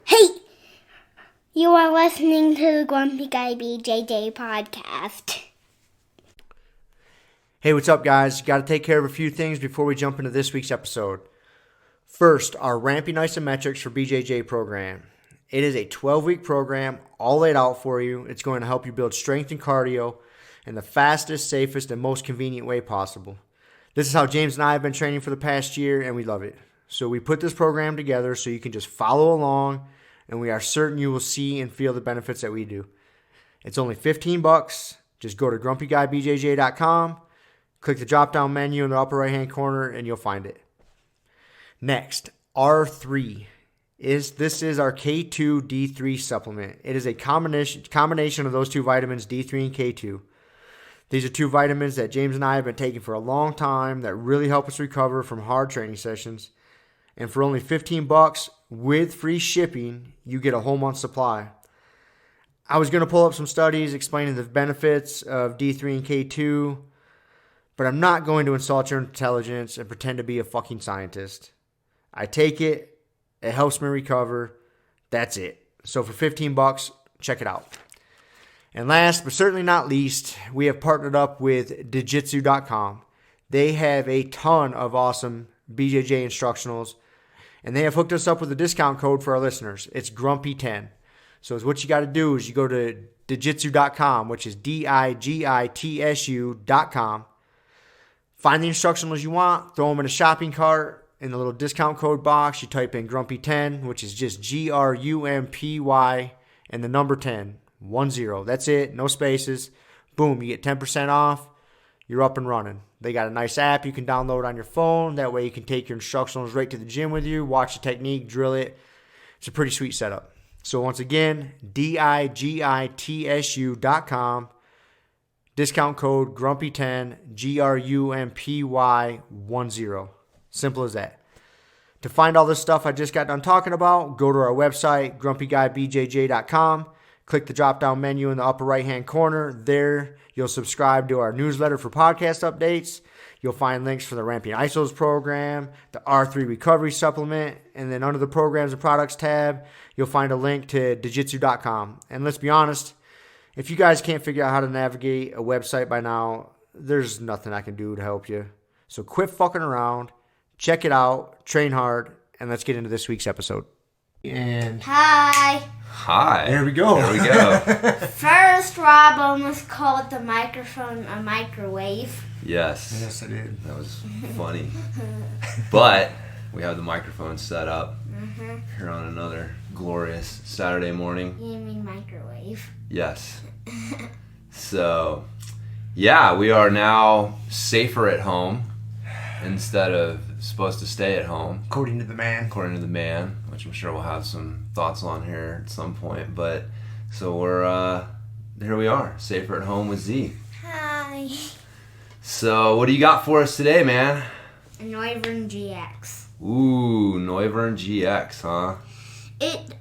Hey! You are listening to the Grumpy Guy BJJ Podcast. Hey, what's up, guys? Got to take care of a few things before we jump into this week's episode. First, our Ramping Isometrics for BJJ program. It is a 12-week program, all laid out for you. It's going to help you build strength and cardio in the fastest, safest, and most convenient way possible. This is how James and I have been training for the past year, and we love it. So we put this program together so you can just follow along, and we are certain you will see and feel the benefits that we do. It's only $15. Just go to grumpyguybjj.com, click the drop-down menu in the upper right-hand corner, and you'll find it. Next, R3. This is our K2 D3 supplement. It is a combination of those two vitamins, D3 and K2. These are two vitamins that James and I have been taking for a long time that really help us recover from hard training sessions. And for only $15 with free shipping, you get a whole month's supply. I was going to pull up some studies explaining the benefits of D3 and K2, but I'm not going to insult your intelligence and pretend to be a fucking scientist. I take it. It helps me recover. That's it. So for $15, check it out. And last but certainly not least, we have partnered up with Jiu-Jitsu.com. They have a ton of awesome BJJ instructionals, and they have hooked us up with a discount code for our listeners. It's Grumpy10. So what you got to do is you go to Jiu-Jitsu.com, which is DIGITSU.com. Find the instructionals you want, throw them in a shopping cart. In the little discount code box, you type in Grumpy10, which is just GRUMPY and the number 10. 10. That's it. No spaces. Boom. You get 10% off. You're up and running. They got a nice app you can download on your phone. That way you can take your instructionals right to the gym with you, watch the technique, drill it. It's a pretty sweet setup. So once again, DIGITSU.com. Discount code Grumpy10, GRUMPY10. Simple as that. To find all this stuff I just got done talking about, go to our website, grumpyguybjj.com. Click the drop-down menu in the upper right-hand corner. There, you'll subscribe to our newsletter for podcast updates. You'll find links for the Ramping ISOs program, the R3 recovery supplement, and then under the programs and products tab, you'll find a link to Jiu-Jitsu.com. And let's be honest, if you guys can't figure out how to navigate a website by now, there's nothing I can do to help you. So quit fucking around, check it out, train hard, and let's get into this week's episode. And Hi! There we go. First, Rob almost called the microphone a microwave. Yes, I did. that was funny. But we have the microphone set up here on another glorious Saturday morning. You mean microwave? Yes. So, yeah, we are now safer at home instead of supposed to stay at home. According to the man, which I'm sure we'll have some thoughts on here at some point. But so here we are, safer at home with Z. Hi. So what do you got for us today, man? A Noivern GX. Ooh, Noivern GX, huh? It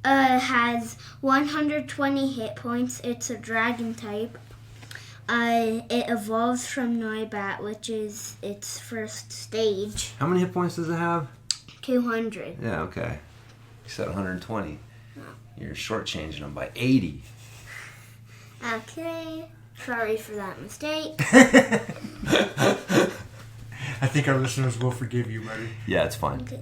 has 120 hit points. It's a dragon type. It evolves from Noibat, which is its first stage. How many hit points does it have? 200. Yeah, okay. You said 120. You're shortchanging them by 80. Okay. Sorry for that mistake. I think our listeners will forgive you, buddy. Yeah, it's fine. Okay.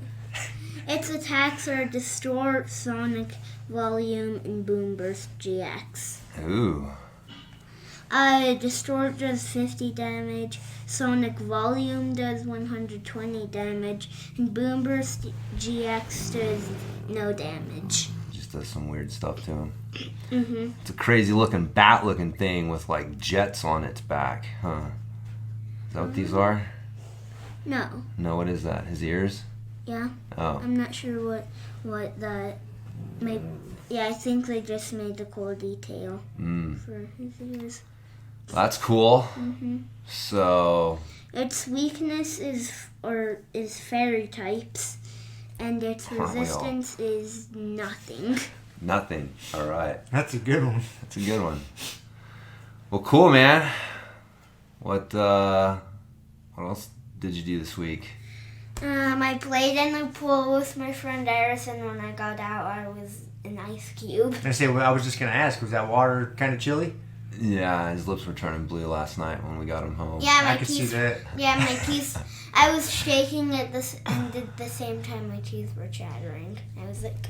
Its attacks are Distort, Sonic, Volume, and Boom Burst GX. Ooh. Distort does 50 damage, Sonic Volume does 120 damage, and Boom Burst GX does no damage. Just does some weird stuff to him. Mm-hmm. It's a crazy looking bat looking thing with like jets on its back, huh? Is that what these are? No. No, what is that? His ears? Yeah. Oh. I'm not sure what that made. Yeah, I think they just made the cool detail for his ears. That's cool. Mm-hmm. So Its weakness is fairy types, and its resistance is nothing. Nothing. All right. That's a good one. That's a good one. Well, cool, man. What else did you do this week? I played in the pool with my friend Iris, and when I got out, I was an ice cube. I was just gonna ask, was that water kind of chilly? Yeah, his lips were turning blue last night when we got him home. Yeah, I could see that. Yeah, my teeth. I was shaking at the same time my teeth were chattering. I was like.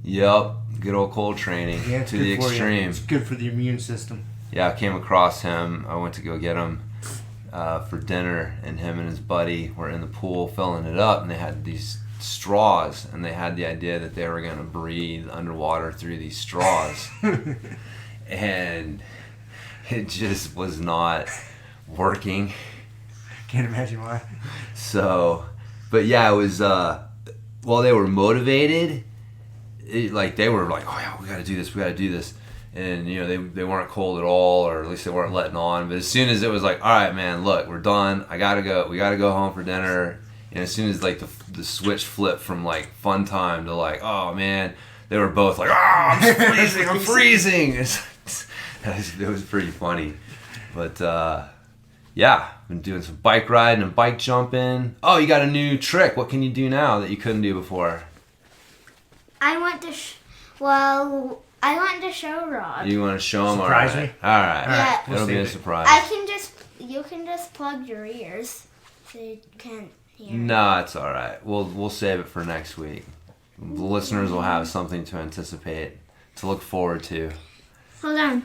Yep, good old cold training to the extreme. It's good for the immune system. Yeah, I came across him. I went to go get him for dinner, and him and his buddy were in the pool filling it up, and they had these straws, and they had the idea that they were going to breathe underwater through these straws. And it just was not working. Can't imagine why. So, but yeah, it was, while they were motivated, they were like, oh yeah, we got to do this. And, you know, they weren't cold at all, or at least they weren't letting on. But as soon as it was like, all right, man, look, we're done. We got to go home for dinner. And as soon as like the switch flipped from like fun time to like, oh man, they were both like, oh, I'm freezing. It was pretty funny. But yeah, been doing some bike riding and bike jumping. Oh, you got a new trick. What can you do now that you couldn't do before? I want to show Rob. You want to show him? Surprise me? All right. Yeah. It'll be a surprise. You can just plug your ears so you can't hear. No, it's all right. We'll save it for next week. The listeners will have something to anticipate, to look forward to. Hold on.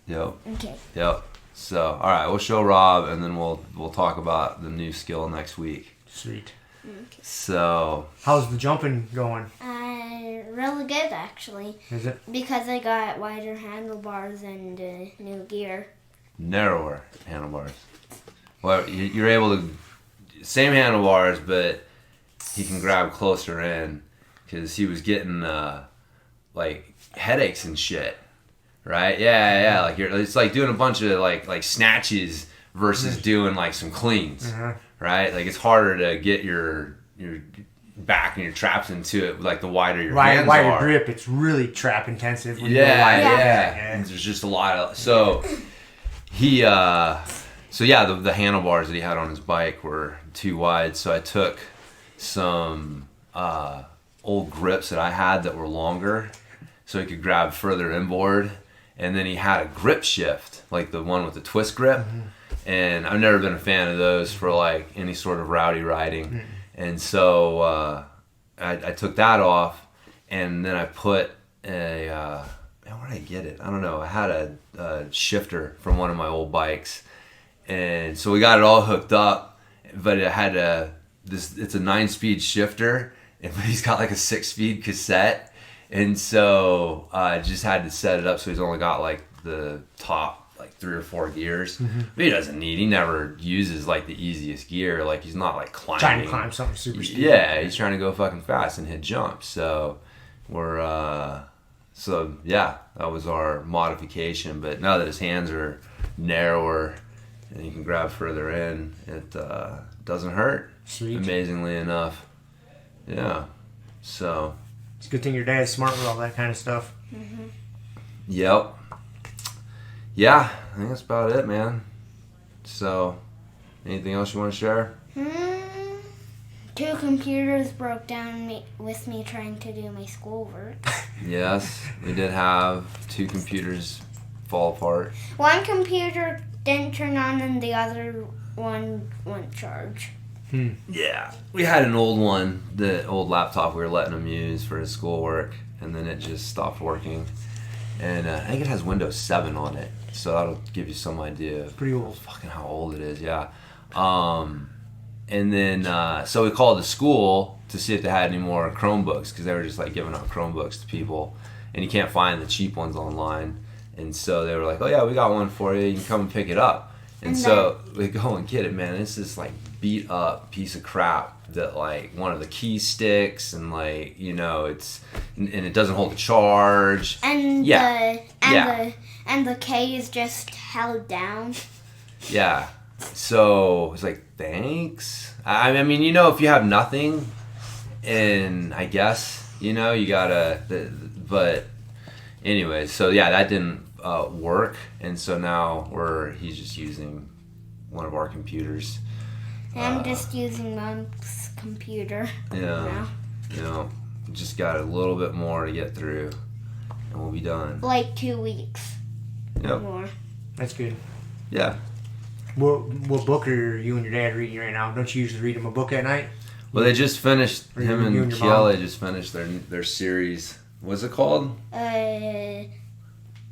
Yep. Okay. Yep. So, all right, we'll show Rob, and then we'll talk about the new skill next week. Sweet. Okay. So, how's the jumping going? Really good, actually. Is it? Because I got wider handlebars and new gear. narrower handlebars. Well, you're able to same handlebars, but he can grab closer in because he was getting like headaches and shit. Right? Yeah. Like it's like doing a bunch of like snatches versus doing like some cleans. Right? Like it's harder to get your back and your traps into it, like the wider your hands wider are. grip. It's really trap intensive. Yeah. And there's just a lot of he the handlebars that he had on his bike were too wide, so I took some old grips that I had that were longer, so he could grab further inboard. And then he had a grip shift, like the one with the twist grip. And I've never been a fan of those for like any sort of rowdy riding. And so I took that off, and then I put where did I get it? I don't know. I had a shifter from one of my old bikes, and so we got it all hooked up. But it had it's a 9-speed shifter, but he's got like a 6-speed cassette, and so I just had to set it up so he's only got like the top like 3 or 4 gears. But he doesn't need. He never uses like the easiest gear. Like he's not like climbing. Trying to climb something super steep. Yeah, he's trying to go fucking fast and hit jumps. So we're that was our modification. But now that his hands are narrower and he can grab further in, it doesn't hurt. Sweet. Amazingly enough. Yeah. So it's a good thing your dad's smart with all that kind of stuff. Yep. Yeah, I think that's about it, man. So, anything else you want to share? 2 computers broke down with me trying to do my schoolwork. Yes, we did have 2 computers fall apart. One computer didn't turn on and the other one wouldn't charge. Yeah, we had an old one, the old laptop we were letting him use for his schoolwork, and then it just stopped working. And I think it has Windows 7 on it, so that'll give you some idea of pretty old. Fucking how old it is, yeah. And then so we called the school to see if they had any more Chromebooks, because they were just like giving out Chromebooks to people, and you can't find the cheap ones online. And so they were like, "Oh yeah, we got one for you. You can come and pick it up." And so we go and get it, man. It's this like beat up piece of crap that like one of the keys sticks, and like it's and it doesn't hold a charge. And the K is just held down. Yeah. So it's like, thanks. I mean, if you have nothing, and I guess you gotta. But anyway, so yeah, that didn't work, and so now he's just using one of our computers. I'm just using Mom's computer. Yeah. Now. Just got a little bit more to get through, and we'll be done. Like 2 weeks. Yep. More. That's good. Yeah. What book are you and your dad reading right now? Don't you usually read him a book at night? Well, they just finished, Or him you and and your mom? Kiela just finished their series. What's it called?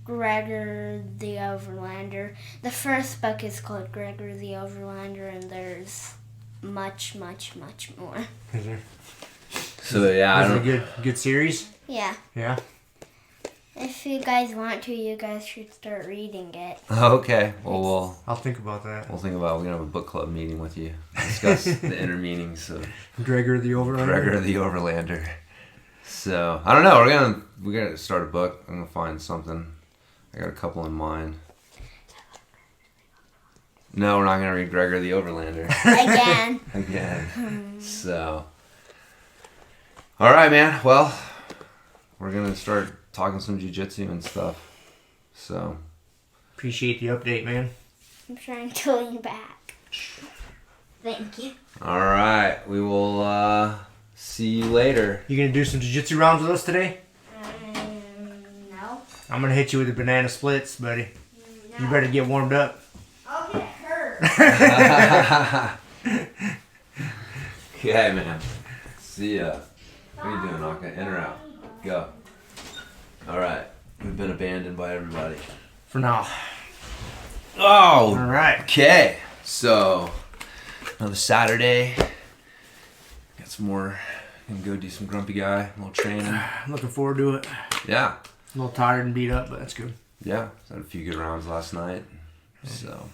Gregor the Overlander. The first book is called Gregor the Overlander, and there's much, much, much more. Is there? So yeah, I Is it don't. a good series? Yeah. Yeah. If you guys want to, you guys should start reading it. Okay. Well, I'll think about that. we'll think about. We're gonna have a book club meeting with you. Discuss the inner meanings of Gregor the Overlander. Gregor the Overlander. So I don't know. We're gonna start a book. I'm gonna find something. I got a couple in mind. No, we're not gonna read Gregor the Overlander again. So, all right, man. Well, we're gonna start talking some jiu-jitsu and stuff. So, Appreciate the update, man. I'm trying to lean back. Thank you. all right. We will see you later. You gonna do some jiu-jitsu rounds with us today? No. I'm gonna hit you with the banana splits, buddy. You better get warmed up. I'll get hurt. Okay, man. See ya. What are you doing, Naka? In or out? Go. All right. We've been abandoned by everybody. For now. Oh. All right. Okay. So, another Saturday. Got some more. Gonna go do some Grumpy Guy, a little training. I'm looking forward to it. Yeah. A little tired and beat up, but that's good. Yeah. Had a few good rounds last night. So,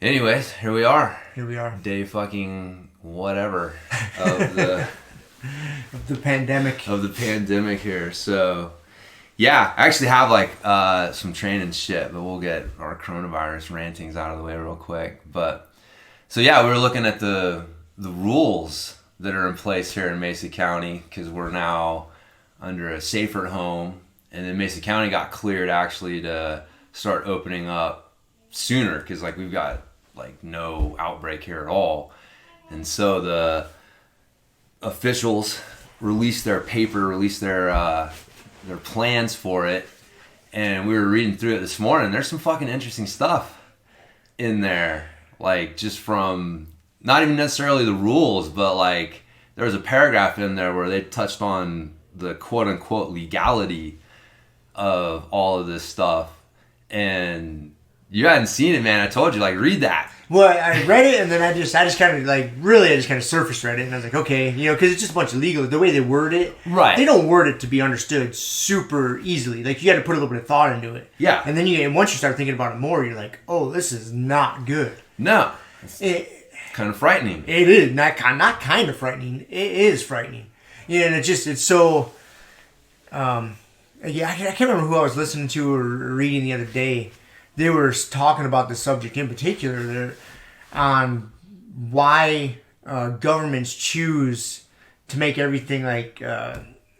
anyways, here we are. Here we are. Day fucking whatever of the The pandemic. here. So, yeah, I actually have like some training shit, but we'll get our coronavirus rantings out of the way real quick. But so yeah, we were looking at the rules that are in place here in Mesa County because we're now under a safer home, and then Mesa County got cleared actually to start opening up sooner because like we've got like no outbreak here at all, and so the officials released their plans for it, and we were reading through it this morning. There's some fucking interesting stuff in there, like just from not even necessarily the rules, but like there was a paragraph in there where they touched on the quote unquote legality of all of this stuff. And you hadn't seen it, man. I told you, like, read that. Well, I read it, and then I just kind of, like, really, I just kind of surface read it, and I was like, okay, you know, because it's just a bunch of legal, the way they word it, Right. They don't word it to be understood super easily. Like, you got to put a little bit of thought into it. Yeah. And then and once you start thinking about it more, you're like, oh, this is not good. No. It Kind of frightening. is not kind of frightening. It is frightening. Yeah, and it's so, yeah, I can't remember who I was listening to or reading the other day. They were talking about the subject in particular on why governments choose to make everything like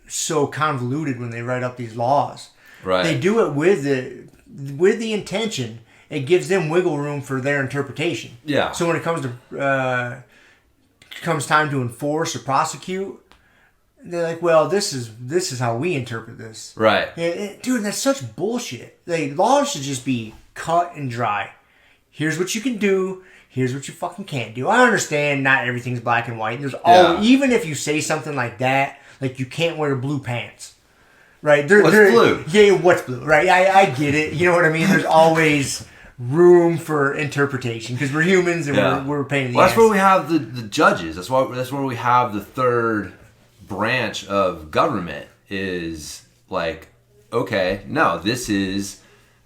so convoluted when they write up these laws. Right. They do it with the intention. It gives them wiggle room for their interpretation. Yeah. So when it comes to comes time to enforce or prosecute, they're like, well, this is how we interpret this. Right. Dude, that's such bullshit. Like, laws should just be cut and dry. Here's what you can do. Here's what you fucking can't do. I understand not everything's black and white. There's even if you say something like that, like you can't wear blue pants. Right? What's blue? Yeah, what's blue? Right? I get it. You know what I mean? There's always room for interpretation because we're humans and we're pain in the ass. That's where we have the judges. That's where we have the third branch of government is like, okay, no, this is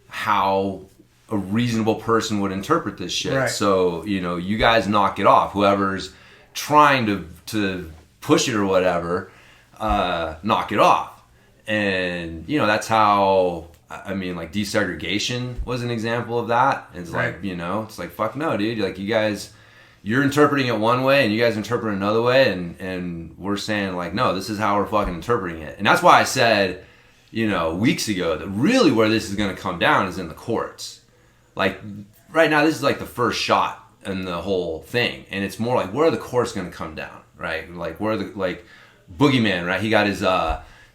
how a reasonable person would interpret this shit. Right. So, you know, you guys knock it off. Whoever's trying to push it or whatever, knock it off. And, you know, that's how, I mean, like desegregation was an example of that. It's Right. like, you know, it's like, fuck no, dude. Like, you guys, you're interpreting it one way and you guys interpret it another way. And we're saying, like, no, this is how we're fucking interpreting it. And that's why I said, you know, weeks ago that really where this is going to come down is in the courts. Like, right now this is like the first shot in the whole thing, and it's more like where are the courts going to come down, right? Like where are the like Boogeyman, right? He got his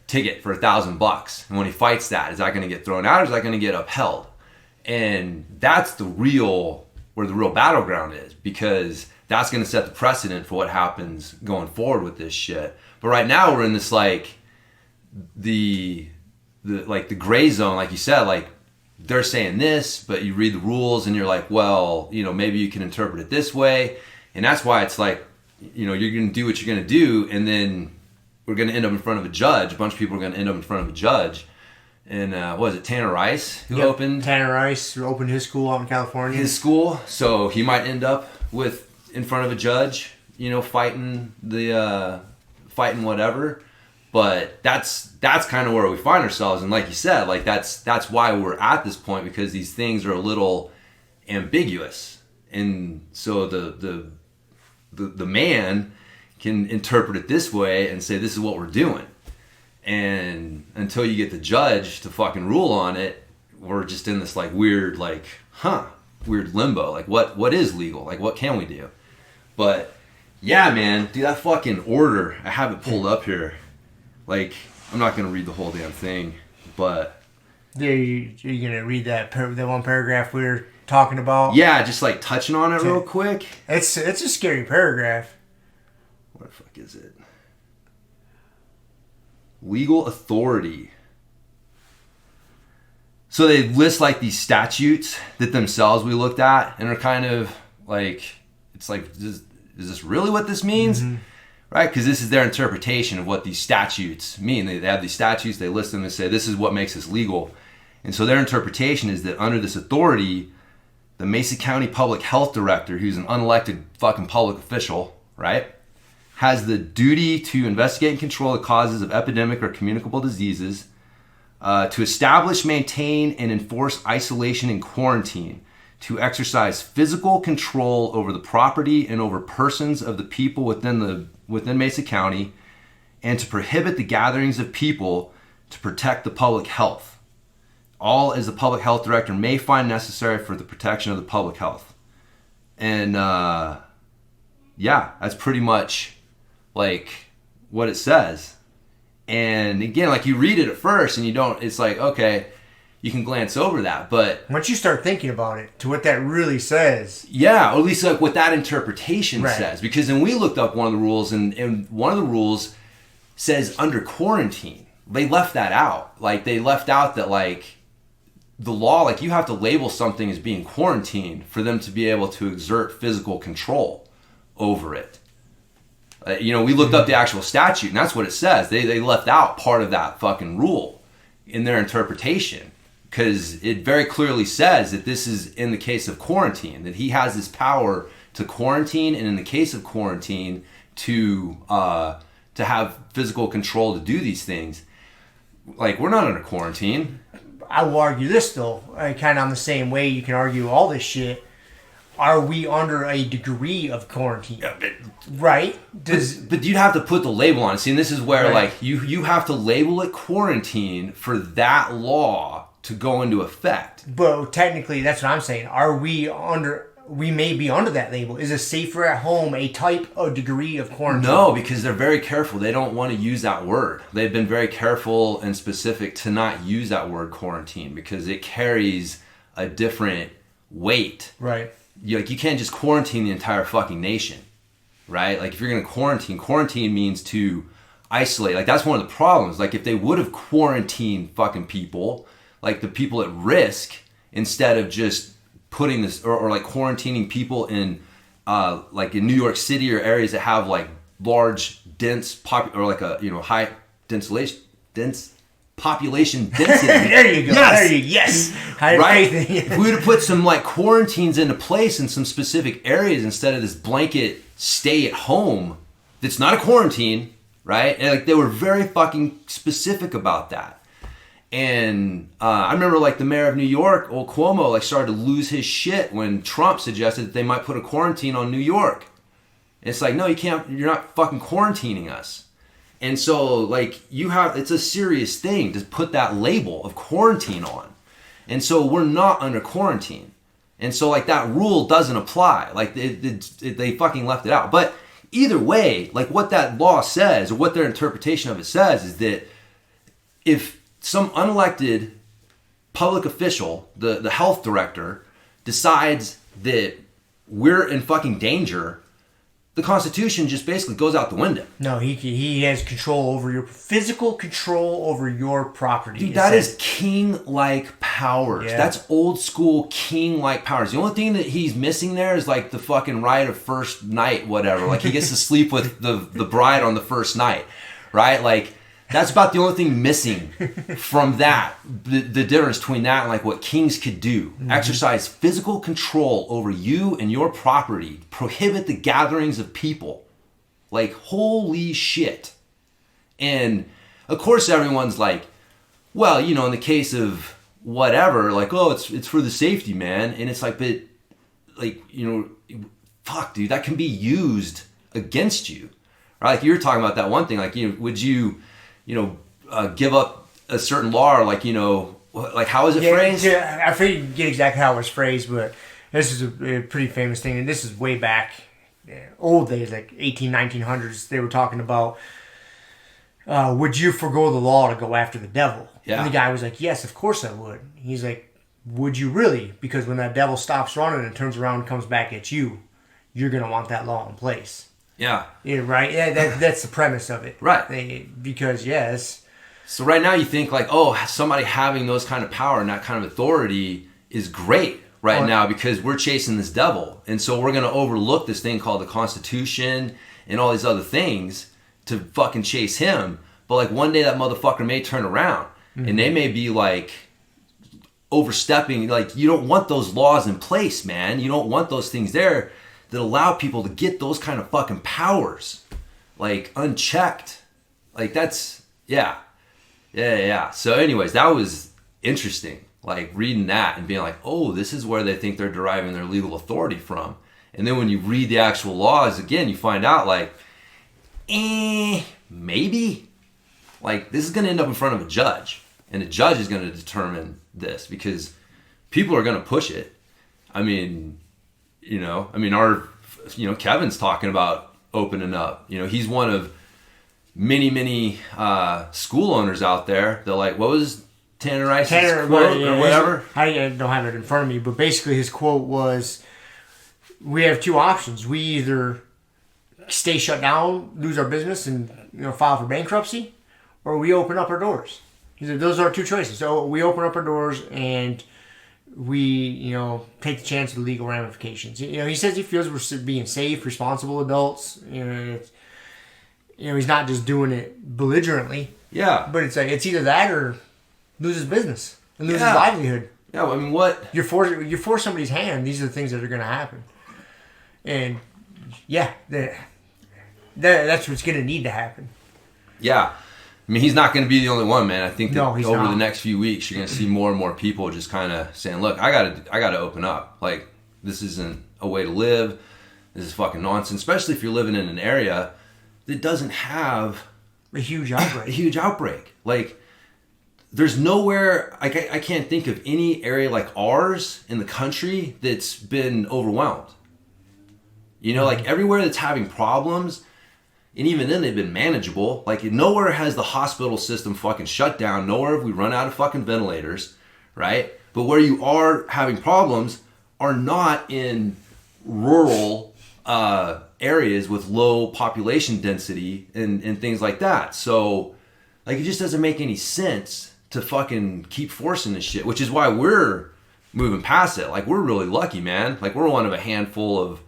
ticket for $1,000, and when he fights that, is that going to get thrown out or is that going to get upheld? And that's where the real battleground is, because that's going to set the precedent for what happens going forward with this shit. But right now we're in this like the gray zone, like you said, like they're saying this, but you read the rules and you're like, well, you know, maybe you can interpret it this way. And that's why it's like, you know, you're going to do what you're going to do, and then we're going to end up in front of a judge. A bunch of people are going to end up in front of a judge. And what was it, Tanner Rice who opened? Tanner Rice who opened his school out in California. His school. So he might end up in front of a judge, you know, fighting whatever. But that's kind of where we find ourselves. And like you said, like that's why we're at this point, because these things are a little ambiguous. And so the man can interpret it this way and say this is what we're doing. And until you get the judge to fucking rule on it, we're just in this like weird weird limbo. Like what is legal? Like what can we do? But yeah, man, dude, that fucking order, I have it pulled up here. Like, I'm not gonna read the whole damn thing, but you're gonna read that one paragraph we were talking about? Yeah, just like touching on it real quick. It's a scary paragraph. What the fuck is it? Legal authority. So they list like these statutes that themselves we looked at and are kind of like, it's like, is this really what this means? Mm-hmm. Right? Because this is their interpretation of what these statutes mean. They have these statutes, they list them and say, this is what makes this legal. And so their interpretation is that under this authority, the Mesa County Public Health Director, who's an unelected fucking public official, right, has the duty to investigate and control the causes of epidemic or communicable diseases, to establish, maintain, and enforce isolation and quarantine, to exercise physical control over the property and over persons of the people within Mesa County, and to prohibit the gatherings of people to protect the public health. All as the public health director may find necessary for the protection of the public health. And yeah, that's pretty much like what it says. And again, like you read it at first and you don't, it's like, okay, you can glance over that, but once you start thinking about it to what that really says, yeah, or at least like what that interpretation says, because then we looked up one of the rules, and one of the rules says under quarantine. They left that out. Like they left out that like the law, like you have to label something as being quarantined for them to be able to exert physical control over it. You know, we looked up the actual statute, and that's what it says. They left out part of that fucking rule in their interpretation, because it very clearly says that this is in the case of quarantine, that he has this power to quarantine, and in the case of quarantine to have physical control to do these things. Like, we're not under quarantine. I will argue this though, kind of on the same way you can argue all this shit. Are we under a degree of quarantine? Yeah, right? But you'd have to put the label on it. See, and this is where like you have to label it quarantine for that law to go into effect. But technically, that's what I'm saying. Are we under? We may be under that label. Is a safer at home a type of degree of quarantine? No, because they're very careful. They don't want to use that word. They've been very careful and specific to not use that word quarantine, because it carries a different weight. Right. You can't just quarantine the entire fucking nation, right? Like if you're going to quarantine means to isolate. Like that's one of the problems. Like if they would have quarantined fucking people, like the people at risk, instead of just putting this or like quarantining people in like in New York City or areas that have like large dense or like a high dense population density. There you go. Yes. Yes. Right? If we would have put some like quarantines into place in some specific areas instead of this blanket stay at home that's not a quarantine, right? And like they were very fucking specific about that. And I remember like the mayor of New York, old Cuomo, like started to lose his shit when Trump suggested that they might put a quarantine on New York. And it's like, no, you can't, you're not fucking quarantining us. And so, like, it's a serious thing to put that label of quarantine on. And so we're not under quarantine. And so like that rule doesn't apply. Like they fucking left it out. But either way, like what that law says or what their interpretation of it says is that if some unelected public official, the health director, decides that we're in fucking danger, the Constitution just basically goes out the window. No, he has physical control over your property. Dude, that is king-like powers. Yeah. That's old school king-like powers. The only thing that he's missing there is like the fucking right of first night, whatever. Like he gets to sleep with the bride on the first night, right? Like that's about the only thing missing from that. The difference between that and like what kings could do. Mm-hmm. Exercise physical control over you and your property. Prohibit the gatherings of people. Like, holy shit. And, of course, everyone's like, well, you know, in the case of whatever, like, oh, it's for the safety, man. And it's like, but, like, you know, fuck, dude, that can be used against you. Right? Like, you were talking about that one thing. Like, you know, would you... give up a certain law, or like, you know, like how is it phrased? Yeah, I forget exactly how it was phrased, but this is a pretty famous thing, and this is way back, old days, like 1900s. They were talking about, would you forgo the law to go after the devil? Yeah. And the guy was like, yes, of course I would. He's like, would you really? Because when that devil stops running and turns around and comes back at you, you're going to want that law in place. Yeah. Yeah, right. Yeah, that's the premise of it. Right. Because, yes. So right now you think like, oh, somebody having those kind of power and that kind of authority is great now because we're chasing this devil. And so we're going to overlook this thing called the Constitution and all these other things to fucking chase him. But like one day that motherfucker may turn around and they may be like overstepping. Like you don't want those laws in place, man. You don't want those things there that allow people to get those kind of fucking powers, like, unchecked. Like, that's, yeah. So anyways, that was interesting, like, reading that and being like, oh, this is where they think they're deriving their legal authority from. And then when you read the actual laws, again, you find out, like, maybe. Like, this is going to end up in front of a judge. And the judge is going to determine this because people are going to push it. I mean, Kevin's talking about opening up. You know, he's one of many school owners out there. They're like, what was Tanner Rice's quote or whatever? I don't have it in front of me, but basically his quote was, we have two options. We either stay shut down, lose our business, and file for bankruptcy, or we open up our doors. He said, those are our two choices. So we open up our doors and we, take the chance of the legal ramifications. He says he feels we're being safe, responsible adults. He's not just doing it belligerently. Yeah. But it's like, it's either that or lose his business and lose his livelihood. Yeah, well, I mean, what? You force somebody's hand, these are the things that are going to happen. And, yeah, that's what's going to need to happen. Yeah. I mean, he's not going to be the only one, man. I think that over the next few weeks, you're going to see more and more people just kind of saying, look, I got to open up. Like, this isn't a way to live. This is fucking nonsense, especially if you're living in an area that doesn't have a huge outbreak. Like, there's nowhere, I can't think of any area like ours in the country that's been overwhelmed. Like everywhere that's having problems, and even then they've been manageable. Like nowhere has the hospital system fucking shut down. Nowhere have we run out of fucking ventilators, right? But where you are having problems are not in rural areas with low population density and things like that. So like it just doesn't make any sense to fucking keep forcing this shit, which is why we're moving past it. Like we're really lucky, man. Like we're one of a handful of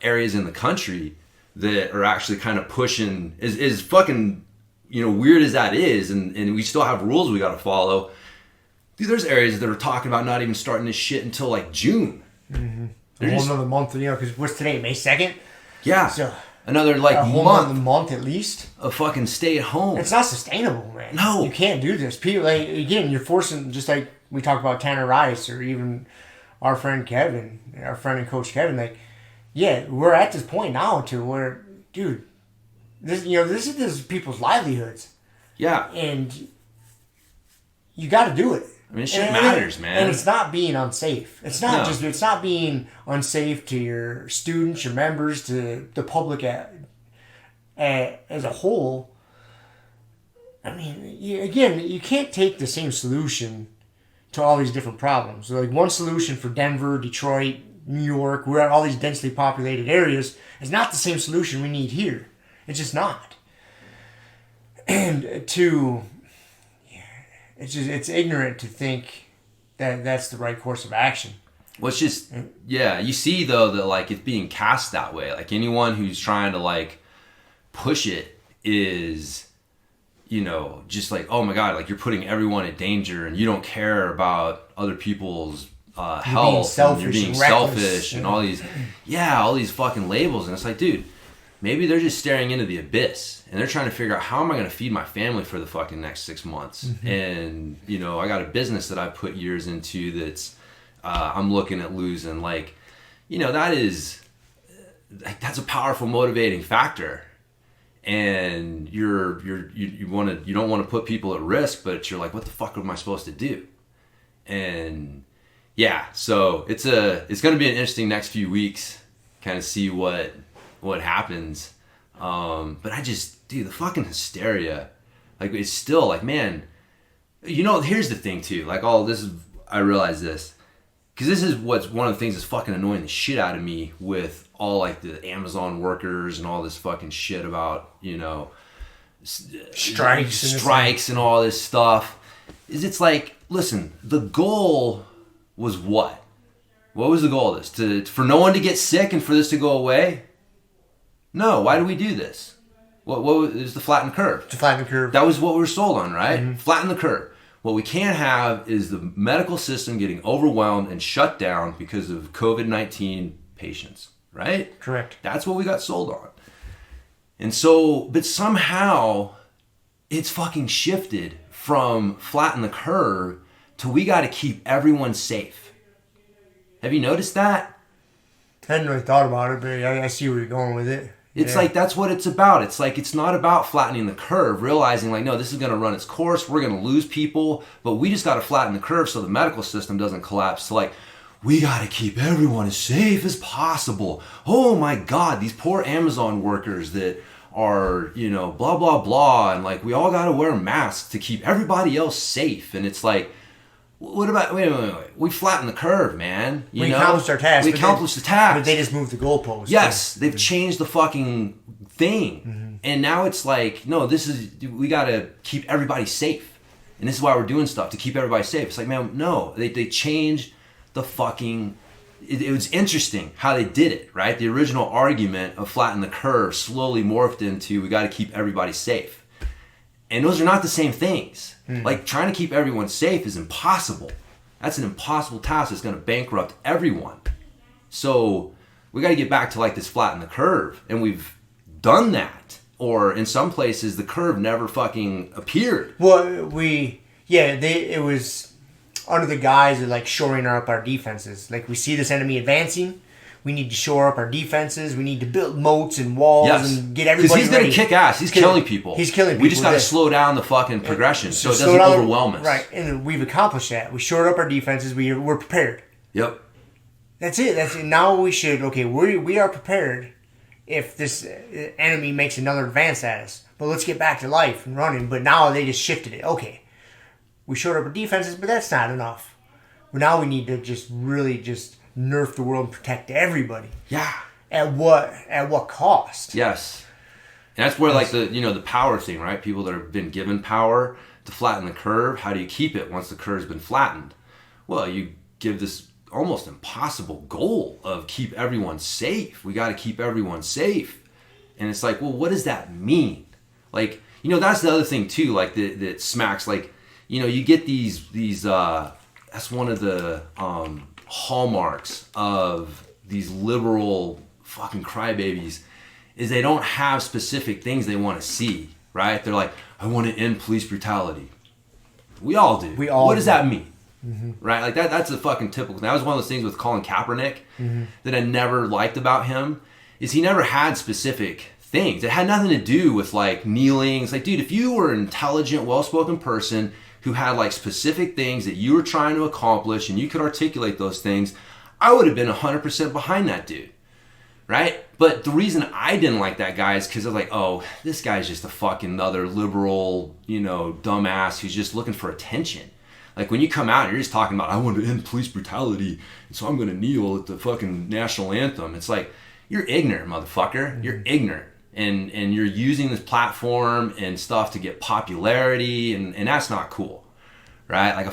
areas in the country that are actually kind of pushing, is fucking, weird as that is, and we still have rules we got to follow. Dude, there's areas that are talking about not even starting this shit until like June. Mm-hmm. A whole another month, because what's today, May 2nd? Yeah. So another like a whole month at least of fucking stay at home. It's not sustainable, man. No. You can't do this. People, like, again, you're forcing, just like we talk about Tanner Rice or even our friend Kevin, our friend and coach Kevin, like, yeah, we're at this point now to where, dude, this is people's livelihoods. Yeah. And you got to do it. I mean, shit matters, man. And it's not being unsafe. It's not it's not being unsafe to your students, your members, to the public as a whole. I mean, you can't take the same solution to all these different problems. So like one solution for Denver, Detroit, New York, we're at all these densely populated areas, is not the same solution we need here. It's just not. And it's ignorant to think that that's the right course of action. Well, it's just, you see though that like it's being cast that way. Like anyone who's trying to like push it is, just like, oh my God, like you're putting everyone in danger and you don't care about other people's health. You're being selfish and all these fucking labels. And it's like, dude, maybe they're just staring into the abyss and they're trying to figure out how am I going to feed my family for the fucking next 6 months. Mm-hmm. And, I got a business that I put years into that's, I'm looking at losing. Like, that's a powerful motivating factor. And you don't want to put people at risk, but you're like, what the fuck am I supposed to do? And so it's going to be an interesting next few weeks, kind of see what happens. But I just, dude, the fucking hysteria, like it's still like, man, here's the thing too, like all this is, I realize this, because this is what's one of the things that's fucking annoying the shit out of me with all like the Amazon workers and all this fucking shit about, strikes and all this stuff, is it's like, listen, the goal was what? What was the goal of this? For no one to get sick and for this to go away? No, why do we do this? What is the flatten curve? To flatten the curve. That was what we were sold on, right? Mm-hmm. Flatten the curve. What we can't have is the medical system getting overwhelmed and shut down because of COVID-19 patients, right? Correct. That's what we got sold on. And so, but somehow it's fucking shifted from flatten the curve to we got to keep everyone safe. Have you noticed that? I hadn't really thought about it, but I see where you're going with it. It's like, that's what it's about. It's like, it's not about flattening the curve, realizing like, no, this is going to run its course. We're going to lose people, but we just got to flatten the curve so the medical system doesn't collapse. So like, we got to keep everyone as safe as possible. Oh my God, these poor Amazon workers that are, blah, blah, blah. And like, we all got to wear masks to keep everybody else safe. And it's like, what about, wait. We flattened the curve, man. We accomplished our task. We accomplished the task. But they just moved the goalposts. Yes, they've changed the fucking thing. Mm-hmm. And now it's like, no, we got to keep everybody safe. And this is why we're doing stuff, to keep everybody safe. It's like, man, no, they changed the fucking, it was interesting how they did it, right? The original argument of flatten the curve slowly morphed into, we got to keep everybody safe. And those are not the same things. Mm. Like, trying to keep everyone safe is impossible. That's an impossible task that's going to bankrupt everyone. So we got to get back to like this flatten the curve. And we've done that. Or in some places, the curve never fucking appeared. Well, it was under the guise of like shoring up our defenses. Like, we see this enemy advancing. We need to shore up our defenses. We need to build moats and walls and get everybody ready. Because he's going to kick ass. He's killing people. He's killing people. We just got to slow down the fucking progression so it doesn't overwhelm us. Right, and we've accomplished that. We shored up our defenses. We're prepared. Yep. That's it. Now we are prepared if this enemy makes another advance at us. But let's get back to life and running. But now they just shifted it. Okay, we shored up our defenses, but that's not enough. Now we need to really nerf the world and protect everybody. Yeah. At what cost? Yes. And that's where like the power thing, right? People that have been given power to flatten the curve, how do you keep it once the curve's been flattened? Well, you give this almost impossible goal of keep everyone safe. We got to keep everyone safe. And it's like, well, what does that mean? Like, that's the other thing too, like that smacks like, you get these that's one of the hallmarks of these liberal fucking crybabies is they don't have specific things they want to see, right? They're like, I want to end police brutality. We all do. What does that mean? Mm-hmm. Right? Like that's a fucking typical. That was one of those things with Colin Kaepernick that I never liked about him, is he never had specific things. It had nothing to do with like kneeling. It's like, dude, if you were an intelligent, well-spoken person who who had like specific things that you were trying to accomplish and you could articulate those things, I would have been 100% behind that dude, right? But the reason I didn't like that guy is because I was like, oh, this guy's just a fucking other liberal, dumbass who's just looking for attention. Like when you come out and you're just talking about, I want to end police brutality, and so I'm going to kneel at the fucking national anthem. It's like, you're ignorant, motherfucker. Mm-hmm. You're ignorant. And you're using this platform and stuff to get popularity, and that's not cool, right? Like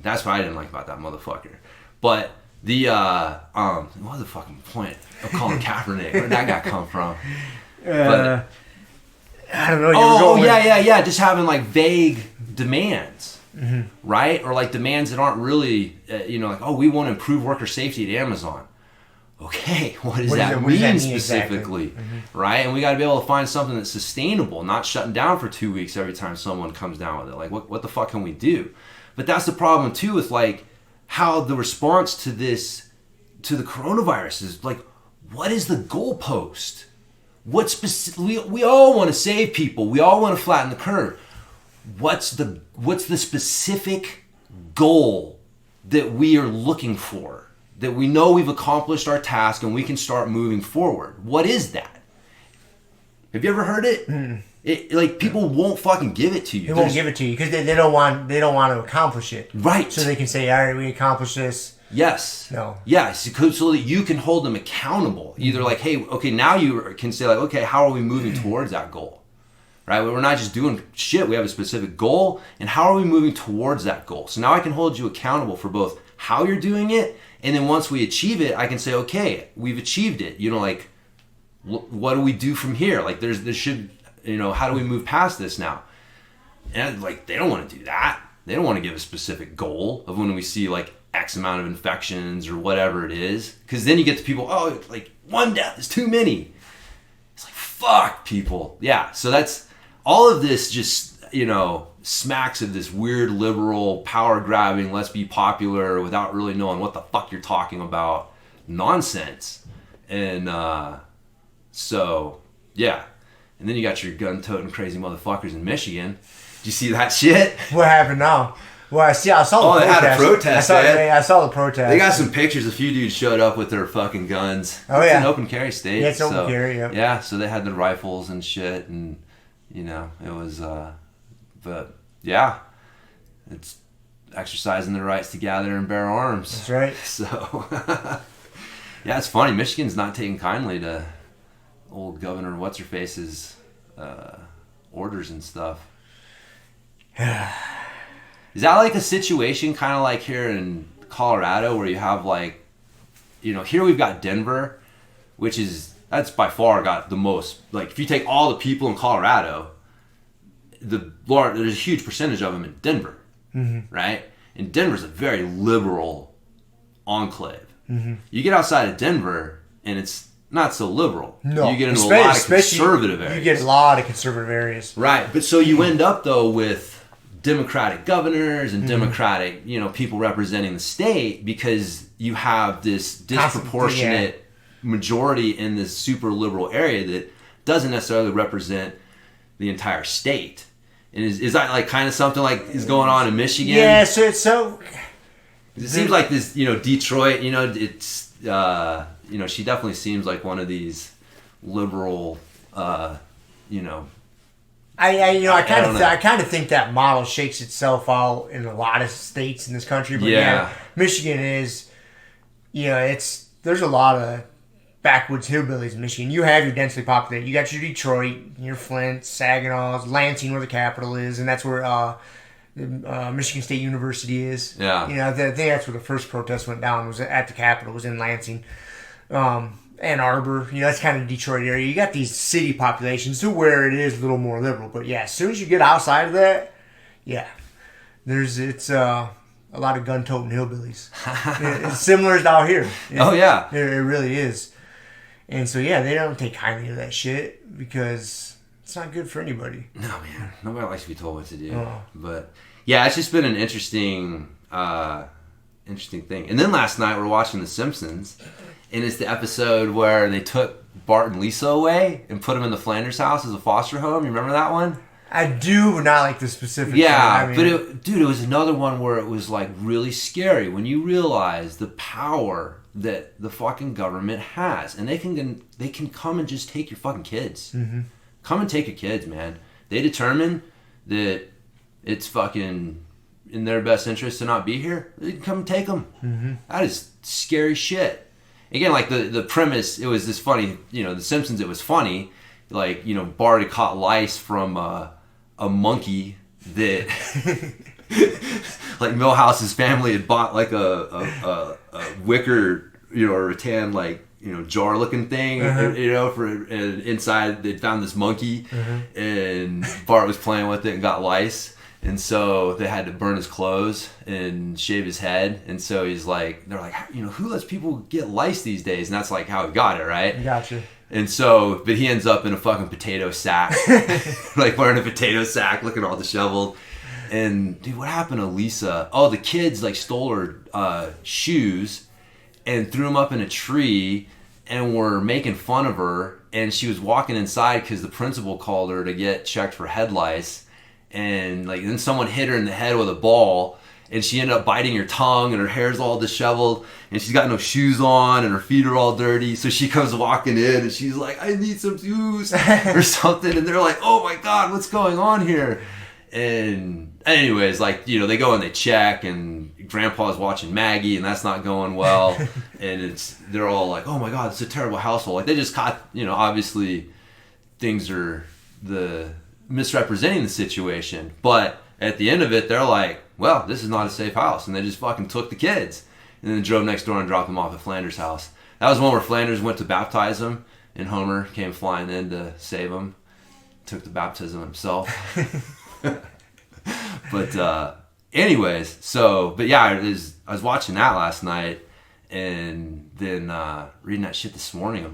that's what I didn't like about that motherfucker. But what was the fucking point of calling Kaepernick? Where did that guy come from? I don't know. Yeah. Just having like vague demands, mm-hmm. right? Or like demands that aren't really, like, oh, we want to improve worker safety at Amazon. Okay, what does that mean specifically, exactly? Mm-hmm. Right? And we got to be able to find something that's sustainable, not shutting down for 2 weeks every time someone comes down with it. Like, what the fuck can we do? But that's the problem too with like how the response to the coronavirus is like, what is the goalpost? What we all want to save people. We all want to flatten the curve. What's the specific goal that we are looking for? That we know we've accomplished our task and we can start moving forward. What is that? Have you ever heard it? Mm. Like people won't fucking give it to you. They won't give it to you because they don't want to accomplish it. Right. So they can say, all right, we accomplished this. Yes. No. Yes. So that you can hold them accountable. Either like, hey, okay, now you can say like, okay, how are we moving towards that goal? Right? We're not just doing shit. We have a specific goal, and how are we moving towards that goal? So now I can hold you accountable for both how you're doing it. And then once we achieve it, I can say, okay, we've achieved it. Like, what do we do from here? Like, there should, how do we move past this now? And like, they don't want to do that. They don't want to give a specific goal of when we see like X amount of infections or whatever it is. Because then you get to people, oh, like one death is too many. It's like, fuck people. Yeah. So that's all of this just, smacks of this weird liberal power grabbing, let's be popular without really knowing what the fuck you're talking about nonsense. And so yeah, and then you got your gun-toting crazy motherfuckers in Michigan. Did you see that shit? What happened now? Well, I saw the protest. They had a protest. I saw the protest. They got some pictures. A few dudes showed up with their fucking guns. Oh, it's yeah. an open carry state. Yeah, it's open carry, yeah. Yeah, so they had the rifles and shit, and it was but yeah, it's exercising their rights to gather and bear arms. That's right. So yeah, it's funny. Michigan's not taking kindly to old Governor What's-Her-Face's orders and stuff. Is that like a situation kind of like here in Colorado where you have like, here we've got Denver, that's by far got the most, like if you take all the people in Colorado, there's a huge percentage of them in Denver, mm-hmm. right? And Denver's a very liberal enclave. Mm-hmm. You get outside of Denver and it's not so liberal. No, you get into a lot of conservative areas. You get a lot of conservative areas. Right, but so you end up though with Democratic governors and mm-hmm. Democratic, people representing the state because you have this disproportionate majority in this super liberal area that doesn't necessarily represent the entire state. And is that like kind of something like is going on in Michigan? Yeah, so it seems like this, Detroit, it's she definitely seems like one of these liberal I kind of think that model shakes itself out in a lot of states in this country. But yeah Michigan is, there's a lot of backwoods hillbillies in Michigan. You have your densely populated. You got your Detroit, your Flint, Saginaw, Lansing, where the capital is, and that's where Michigan State University is. Yeah. I think that's where the first protest went down. Was at the Capitol. Was in Lansing. Ann Arbor, that's kind of the Detroit area. You got these city populations to where it is a little more liberal. But yeah, as soon as you get outside of that, it's a lot of gun-toting hillbillies. It's similar as out here. It really is. And so yeah, they don't take kindly to that shit because it's not good for anybody. No, man, nobody likes to be told what to do. Oh. But yeah, it's just been an interesting thing. And then last night we're watching The Simpsons. And it's the episode where they took Bart and Lisa away and put them in the Flanders house as a foster home. You remember that one? I do not like the specifics. Yeah, but it was another one where it was like really scary when you realize the power that the fucking government has, and they can come and just take your fucking kids. Mm-hmm. Come and take your kids, man. They determine that it's fucking in their best interest to not be here. They can come and take them. Mm-hmm. That is scary shit. Again, like the premise, it was this funny. The Simpsons. It was funny. Like Bart had caught lice from a monkey that like Milhouse's family had bought like a wicker or rattan like jar looking thing and inside they'd found this monkey and Bart was playing with it and got lice, and so they had to burn his clothes and shave his head, and so they're like who lets people get lice these days, and that's like how he got it, right? Gotcha. And so, but he ends up in a fucking potato sack, like wearing a potato sack, looking all disheveled. And dude, what happened to Lisa? Oh, the kids like stole her shoes and threw them up in a tree and were making fun of her. And she was walking inside because the principal called her to get checked for head lice. And like then someone hit her in the head with a ball. And she ended up biting her tongue, and her hair's all disheveled, and she's got no shoes on, and her feet are all dirty. So she comes walking in, and she's like, "I need some shoes," or something. And they're like, "Oh my God, what's going on here?" And anyways, like they go and they check, and Grandpa's watching Maggie, and that's not going well. And they're all like, "Oh my God, it's a terrible household." Like they just caught, obviously things are misrepresenting the situation, but at the end of it, they're like, well, this is not a safe house. And they just fucking took the kids and then drove next door and dropped them off at Flanders' house. That was one where Flanders went to baptize him, and Homer came flying in to save him. Took the baptism himself. But anyways, but yeah, I was watching that last night, and then reading that shit this morning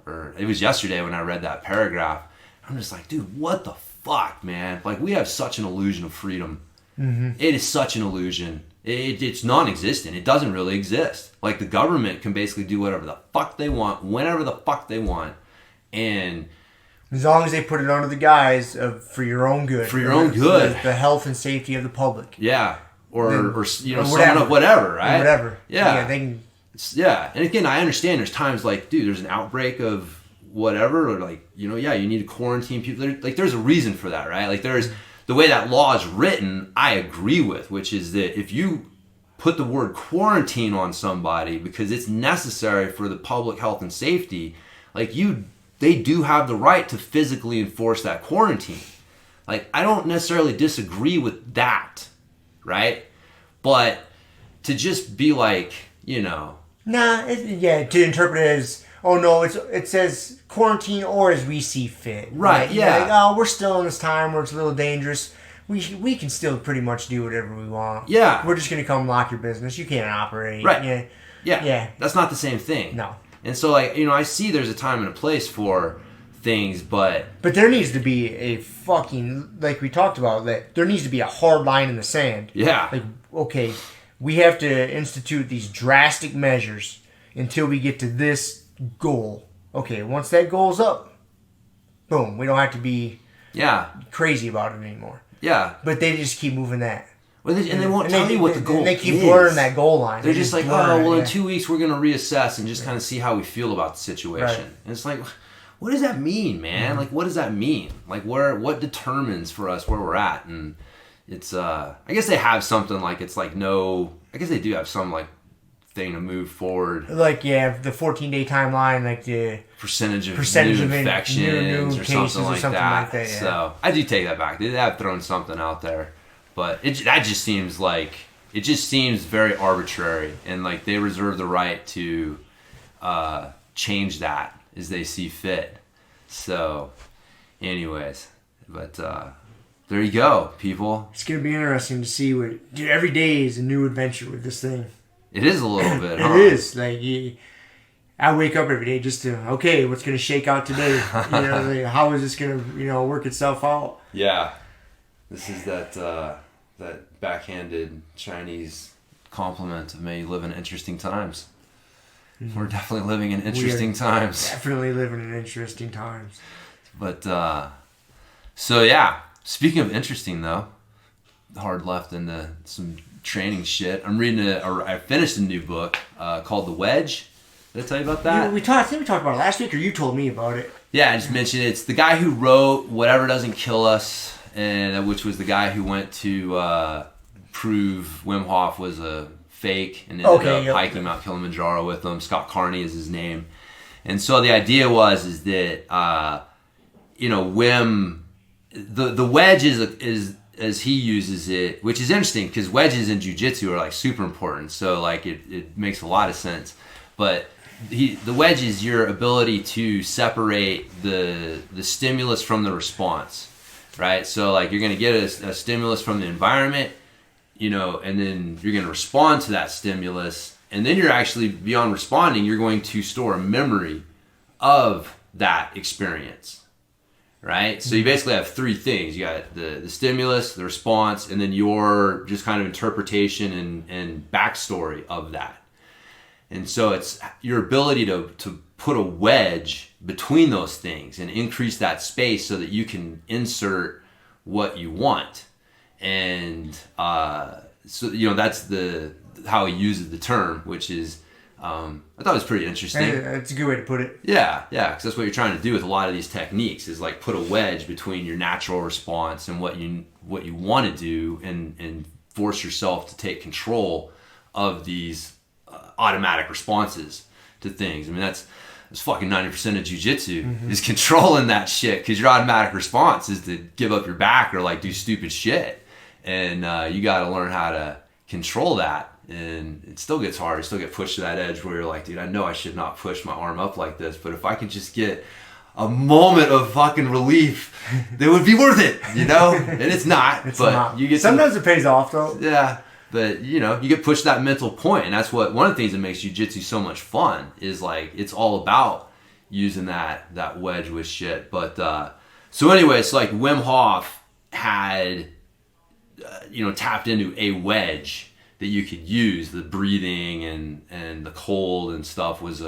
or it was yesterday when I read that paragraph. I'm just like, dude, what the fuck, man? Like, we have such an illusion of freedom. Mm-hmm. It is such an illusion. It's non-existent. It doesn't really exist. Like, the government can basically do whatever the fuck they want, whenever the fuck they want, and as long as they put it under the guise of for your own good. For your own good. The health and safety of the public. Yeah. Or someone of whatever, right? Or whatever. Yeah. They can... Yeah. And again, I understand there's times like, dude, there's an outbreak of whatever, or like, you need to quarantine people. There's a reason for that, right? Like, there's the way that law is written, I agree with, which is that if you put the word quarantine on somebody because it's necessary for the public health and safety, like they do have the right to physically enforce that quarantine. Like, I don't necessarily disagree with that, right? But to just be like, to interpret it as, oh no, it says quarantine or as we see fit. Right, yeah. Like, oh, we're still in this time where it's a little dangerous. We can still pretty much do whatever we want. Yeah. We're just going to come lock your business. You can't operate. Right. Yeah. That's not the same thing. No. And so, like, I see there's a time and a place for things, but there needs to be a fucking, like we talked about, that there needs to be a hard line in the sand. Yeah. Like, okay, we have to institute these drastic measures until we get to this goal. Okay, once that goal's up, boom, we don't have to be crazy about it anymore. Yeah. But they just keep moving that. Well, they won't tell you what the goal is. And they keep blurring that goal line. They're just like, in 2 weeks we're going to reassess and just kind of see how we feel about the situation. Right. And it's like, what does that mean, man? Mm-hmm. Like, what does that mean? Like, what determines for us where we're at? And it's, I guess they have something like, it's like I guess they do have some like thing to move forward. Like, the 14-day timeline, like the percentage of new infections or something like that. Yeah. So I do take that back. They have thrown something out there, but that just seems like, it just seems very arbitrary, and like they reserve the right to change that as they see fit. So anyways, but there you go, people. It's going to be interesting to see every day is a new adventure with this thing. It is a little bit, huh? It is. Like, I wake up every day just to, okay, what's going to shake out today? Like, how is this going to, work itself out? Yeah. This is that backhanded Chinese compliment of may you live in interesting times. Mm-hmm. We're definitely living in interesting times. Definitely living in interesting times. But, so yeah. Speaking of interesting though, hard left into some training shit. I'm reading I finished a new book called The Wedge. Did I tell you about that? I think we talked about it last week, or you told me about it. Yeah, I just mentioned it. It's the guy who wrote Whatever Doesn't Kill Us, and which was the guy who went to prove Wim Hof was a fake and ended up hiking Mount Kilimanjaro with him. Scott Carney is his name. And so the idea is that Wim, the wedge is as he uses it, which is interesting because wedges in jiu-jitsu are like super important. So like it makes a lot of sense. But the wedge is your ability to separate the stimulus from the response, right? So like you're going to get a stimulus from the environment, and then you're going to respond to that stimulus. And then you're actually, beyond responding, you're going to store a memory of that experience, right? So you basically have three things. You got the stimulus, the response, and then your just kind of interpretation and backstory of that. And so it's your ability to put a wedge between those things and increase that space so that you can insert what you want. And so that's how he uses the term, which is I thought it was pretty interesting. That's a good way to put it. Yeah, because that's what you're trying to do with a lot of these techniques is like put a wedge between your natural response and what you want to do, and force yourself to take control of these automatic responses to things. I mean, that's fucking 90% of jiu-jitsu is controlling that shit, because your automatic response is to give up your back or like do stupid shit, and you got to learn how to control that. And it still gets hard. You still get pushed to that edge where you're like, dude, I know I should not push my arm up like this, but if I can just get a moment of fucking relief, it would be worth it, And it's not. You get sometimes it pays off though. Yeah. But you get pushed to that mental point, and that's one of the things that makes jiu-jitsu so much fun is like it's all about using that wedge with shit. But so anyway, it's like Wim Hof had tapped into a wedge that you could use. The breathing and the cold and stuff was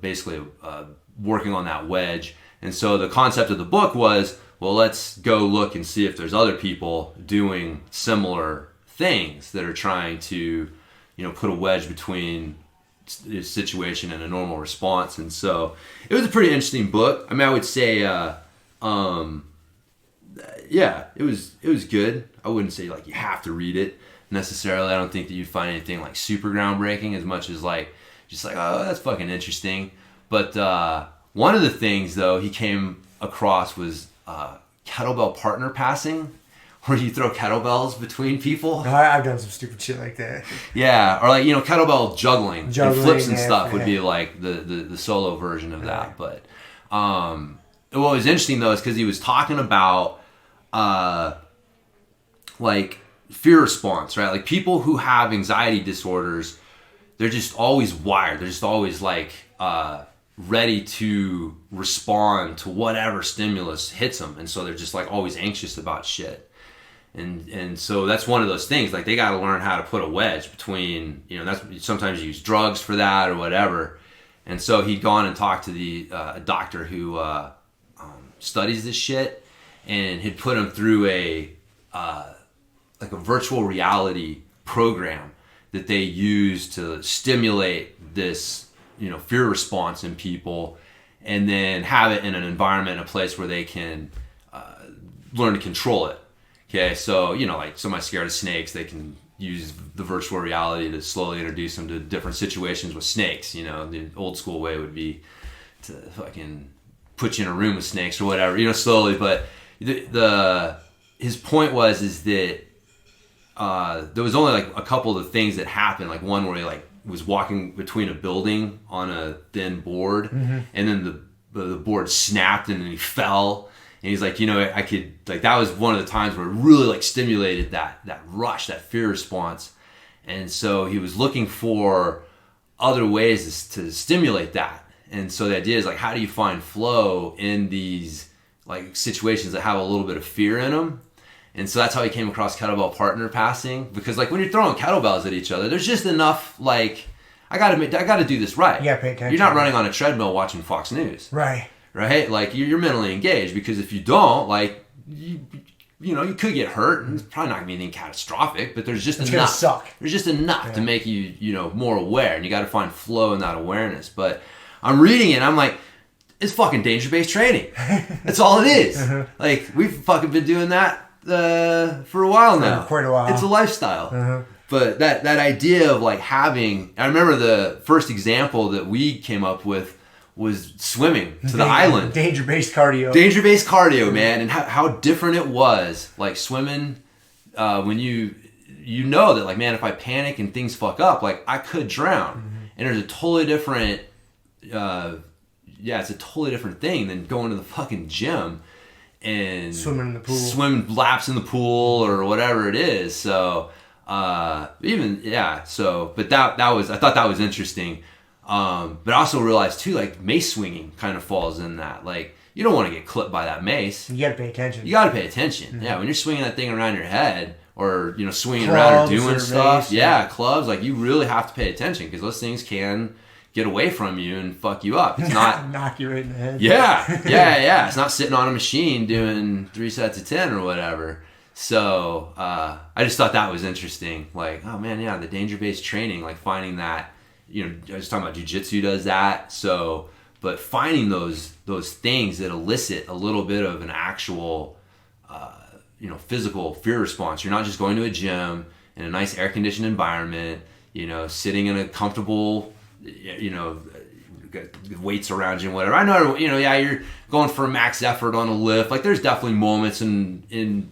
basically working on that wedge. And so the concept of the book was, well, let's go look and see if there's other people doing similar things that are trying to, put a wedge between a situation and a normal response. And so it was a pretty interesting book. I mean, I would say, it was good. I wouldn't say like you have to read it necessarily. I don't think that you'd find anything like super groundbreaking as much as like, just like, oh, that's fucking interesting. But one of the things though he came across was kettlebell partner passing, where you throw kettlebells between people. I've done some stupid shit like that. Yeah, or like kettlebell juggling and flips and stuff would be like the solo version of that. But what was interesting though is because he was talking about like fear response, right? Like people who have anxiety disorders, they're just always wired. They're just always like ready to respond to whatever stimulus hits them, and so they're just like always anxious about shit. And so that's one of those things, like they got to learn how to put a wedge between, that's sometimes you use drugs for that or whatever. And so he'd gone and talked to a doctor who studies this shit, and had put him through a virtual reality program that they use to stimulate this, fear response in people, and then have it in an environment, a place where they can learn to control it. Okay, so, like somebody's scared of snakes, they can use the virtual reality to slowly introduce them to different situations with snakes. The old school way would be to fucking put you in a room with snakes or whatever, slowly. But his point is that there was only like a couple of things that happened. Like one where he like was walking between a building on a thin board, and then the board snapped and then he fell. And he's like, I could, like, that was one of the times where it really like stimulated that rush, that fear response. And so he was looking for other ways to stimulate that. And so the idea is like, how do you find flow in these like situations that have a little bit of fear in them? And so that's how he came across kettlebell partner passing, because like when you're throwing kettlebells at each other, there's just enough like, I gotta do this right. Yeah, pay attention. You're not running on a treadmill watching Fox News. Right? Like you're mentally engaged, because if you don't, like you know, you could get hurt, and it's probably not gonna be anything catastrophic, but there's just It's enough. gonna suck. There's just enough to make you, you know, more aware, and you got to find flow in that awareness. But I'm reading it, and I'm like, it's fucking danger-based training. That's all it is. Like, we've fucking been doing that for a while now. For quite a while. It's a lifestyle. But that idea of like having, I remember the first example that we came up with was swimming to the island. Danger-based cardio. Danger-based cardio, man, and how different it was. Like swimming, when you know that, like, man, if I panic and things fuck up, like, I could drown. And there's a totally different, it's a totally different thing than going to the fucking gym and swimming in the pool, swim laps in the pool or whatever it is. So but that was, I thought that was interesting. But I also realized too, like, mace swinging kind of falls in that. Like, you don't want to get clipped by that mace. You got to pay attention. Yeah, when you're swinging that thing around your head, or, you know, swinging around or doing stuff. Mace, clubs. Like, you really have to pay attention, because those things can get away from you and fuck you up. It's not knock you right in the head. Yeah. It's not sitting on a machine doing 3 sets of 10 or whatever. So I just thought that was interesting. Like, oh man, yeah, the danger-based training, like finding that. You know, I was talking about jiu-jitsu does that. So, but finding those things that elicit a little bit of an actual, physical fear response. You're not just going to a gym in a nice air-conditioned environment, you know, sitting in a comfortable, you know, weights around you and whatever. I know, you know, yeah, you're going for a max effort on a lift. Like, there's definitely moments in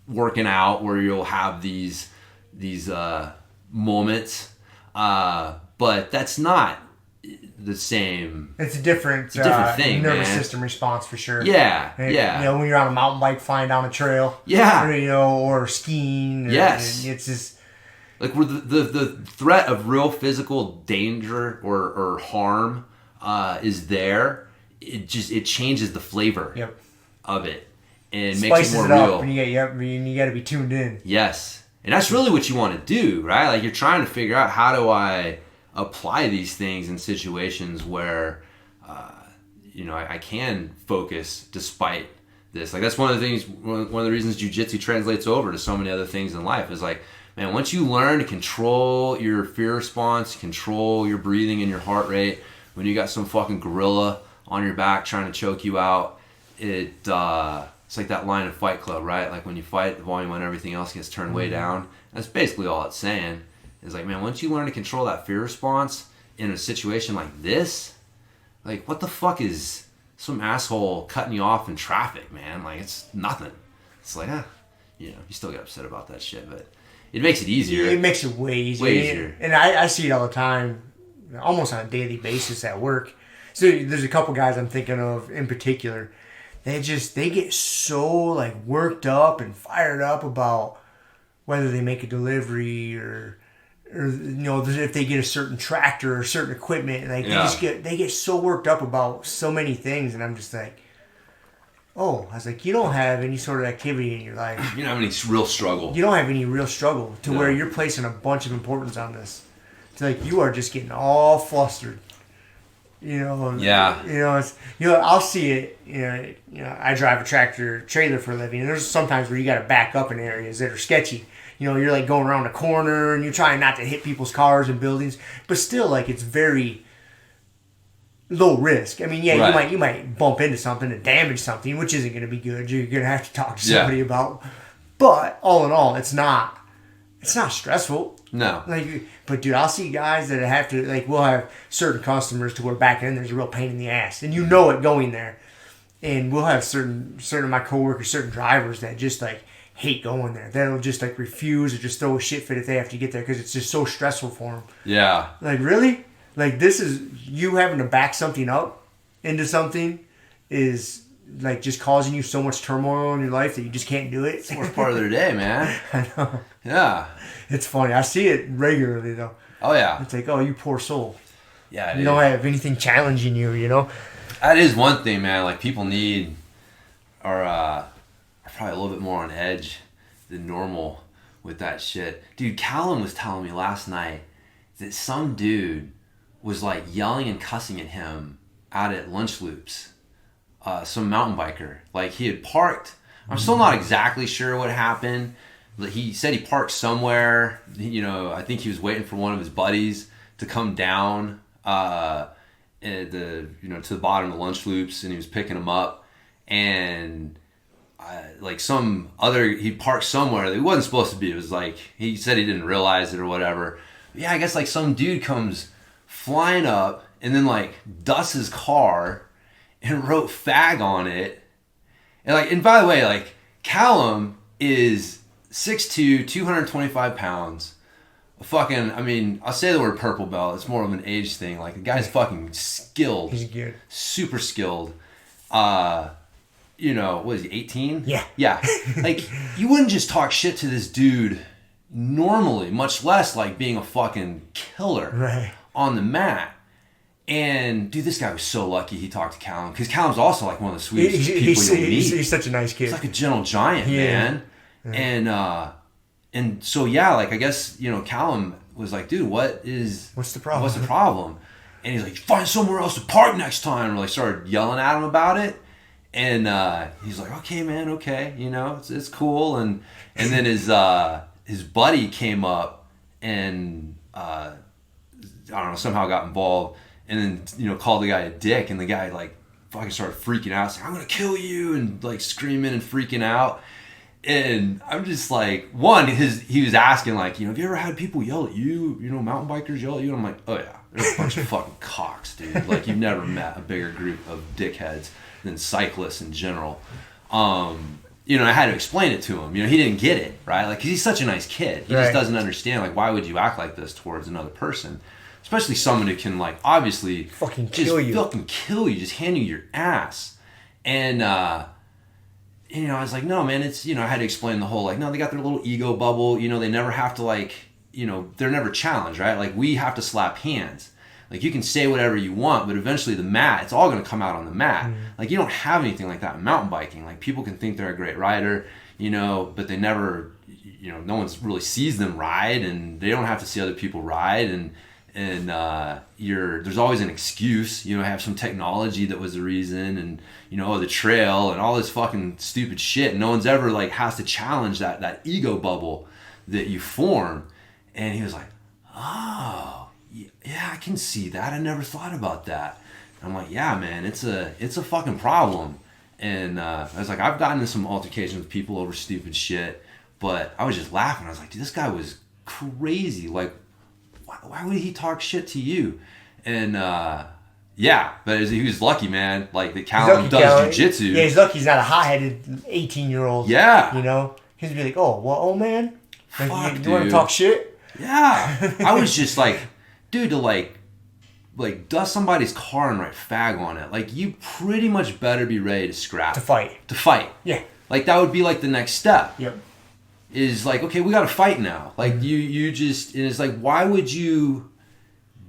working out where you'll have these moments. But that's not the same. It's a different thing, nervous man. system response for sure. Yeah. You know, when you're on a mountain bike flying down a trail. Yeah. Or, you know, or skiing. Yes. It's just... Like, where the threat of real physical danger or harm is there, it changes the flavor of it and makes it more real. Up and you got to be tuned in. Yes. And that's really what you want to do, right? Like, you're trying to figure out, how do I apply these things in situations where, I can focus despite this. Like, that's one of the things, one of the reasons jiu-jitsu translates over to so many other things in life is like, man, once you learn to control your fear response, control your breathing and your heart rate, when you got some fucking gorilla on your back trying to choke you out, it's like that line in Fight Club, right? Like, when you fight, the volume on everything else gets turned way down. That's basically all it's saying. Is like, man, once you learn to control that fear response in a situation like this, like, what the fuck is some asshole cutting you off in traffic, man? Like, it's nothing. It's like, you still get upset about that shit, but it makes it easier. It makes it way easier. And I see it all the time, almost on a daily basis at work. So there's a couple guys I'm thinking of in particular. They get so, like, worked up and fired up about whether they make a delivery or if they get a certain tractor or certain equipment. Like, they get so worked up about so many things, and I'm just like, oh, I was like, you don't have any sort of activity in your life. You don't have any real struggle. You don't have any real struggle to where you're placing a bunch of importance on this. It's like you are just getting all flustered. I'll see it. I drive a tractor trailer for a living, and there's sometimes where you got to back up in areas that are sketchy. You're like going around a corner, and you're trying not to hit people's cars and buildings, but still, like, it's very low risk. I mean, you might bump into something and damage something, which isn't going to be good. You're going to have to talk to somebody about. But all in all, it's not stressful. No. But dude, I'll see guys that have to, like, we'll have certain customers to where back in there's a real pain in the ass, and it going there. And we'll have certain of my coworkers, certain drivers that just, like, hate going there. That'll just, like, refuse or just throw a shit fit if they have to get there because it's just so stressful for them. Yeah. Like, really? Like, this is you having to back something up into something is, like, just causing you so much turmoil in your life that you just can't do it. It's the worst part of their day, man. I know. Yeah. It's funny. I see it regularly, though. Oh, yeah. It's like, oh, you poor soul. Yeah, you don't have anything challenging you, That is one thing, man. Like, people are probably a little bit more on edge than normal with that shit. Dude, Callum was telling me last night that some dude was, like, yelling and cussing at him out at lunch loops. Some mountain biker. Like, he had parked I'm still not exactly sure what happened. He said he parked somewhere. I think he was waiting for one of his buddies to come down to the bottom of the lunch loops, and he was picking him up. And he parked somewhere that he wasn't supposed to be. It was like, he said he didn't realize it or whatever. But yeah, I guess like some dude comes flying up and then like dusts his car and wrote fag on it. And by the way, like Callum is 6'2", 225 pounds. I'll say the word purple belt. It's more of an age thing. Like, the guy's fucking skilled. He's good. Super skilled. What is he, 18? Yeah. Yeah. Like, you wouldn't just talk shit to this dude normally, much less, like, being a fucking killer on the mat. And, dude, this guy was so lucky he talked to Callum. Because Callum's also, like, one of the sweetest people you'll meet. He's such a nice kid. He's like a gentle giant, man. Yeah. And so, yeah, like, I guess, Callum was like, dude, what's the problem? What's the problem? And he's like, find somewhere else to park next time. And like started yelling at him about it. And he's like, okay, man, okay. It's cool. And then his buddy came up and, I don't know, somehow got involved. And then, called the guy a dick. And the guy, like, fucking started freaking out. Saying, I'm going to kill you. And, like, screaming and freaking out. And I'm just like, he was asking, like, have you ever had people yell at you? Mountain bikers yell at you? And I'm like, oh yeah, there's a bunch of fucking cocks, dude. Like, you've never met a bigger group of dickheads than cyclists in general. I had to explain it to him. He didn't get it, right? Like, 'cause he's such a nice kid. He just doesn't understand, like, why would you act like this towards another person? Especially someone who can, like, obviously fucking kill you, just hand you your ass. And, I was like, no, man, it's, I had to explain the whole, like, no, they got their little ego bubble, they never have to, like, they're never challenged, right? Like, we have to slap hands. Like, you can say whatever you want, but eventually the mat, it's all going to come out on the mat. Like, you don't have anything like that in mountain biking. Like, people can think they're a great rider, but they never, no one really sees them ride, and they don't have to see other people ride, and there's always an excuse, have some technology that was the reason, and the trail and all this fucking stupid shit. No one's ever like has to challenge that ego bubble that you form. And he was like, oh yeah, I can see that. I never thought about that. And I'm like, yeah, man, it's a fucking problem. And I was like, I've gotten into some altercations with people over stupid shit, but I was just laughing. I was like, dude, this guy was crazy. Like, why would he talk shit to you? And yeah, but he was lucky, man. Like, the Callum does jujitsu. Yeah, he's lucky he's not a hot-headed 18-year-old. Yeah. He'd be like, oh, well, old man? Fuck, you want to talk shit? Yeah. I was just like, dude, to like dust somebody's car and write fag on it. Like, you pretty much better be ready to scrap. To fight. Yeah. Like, that would be like the next step. Yep. Is like, okay, we got to fight now. Like, you just, and it's like, why would you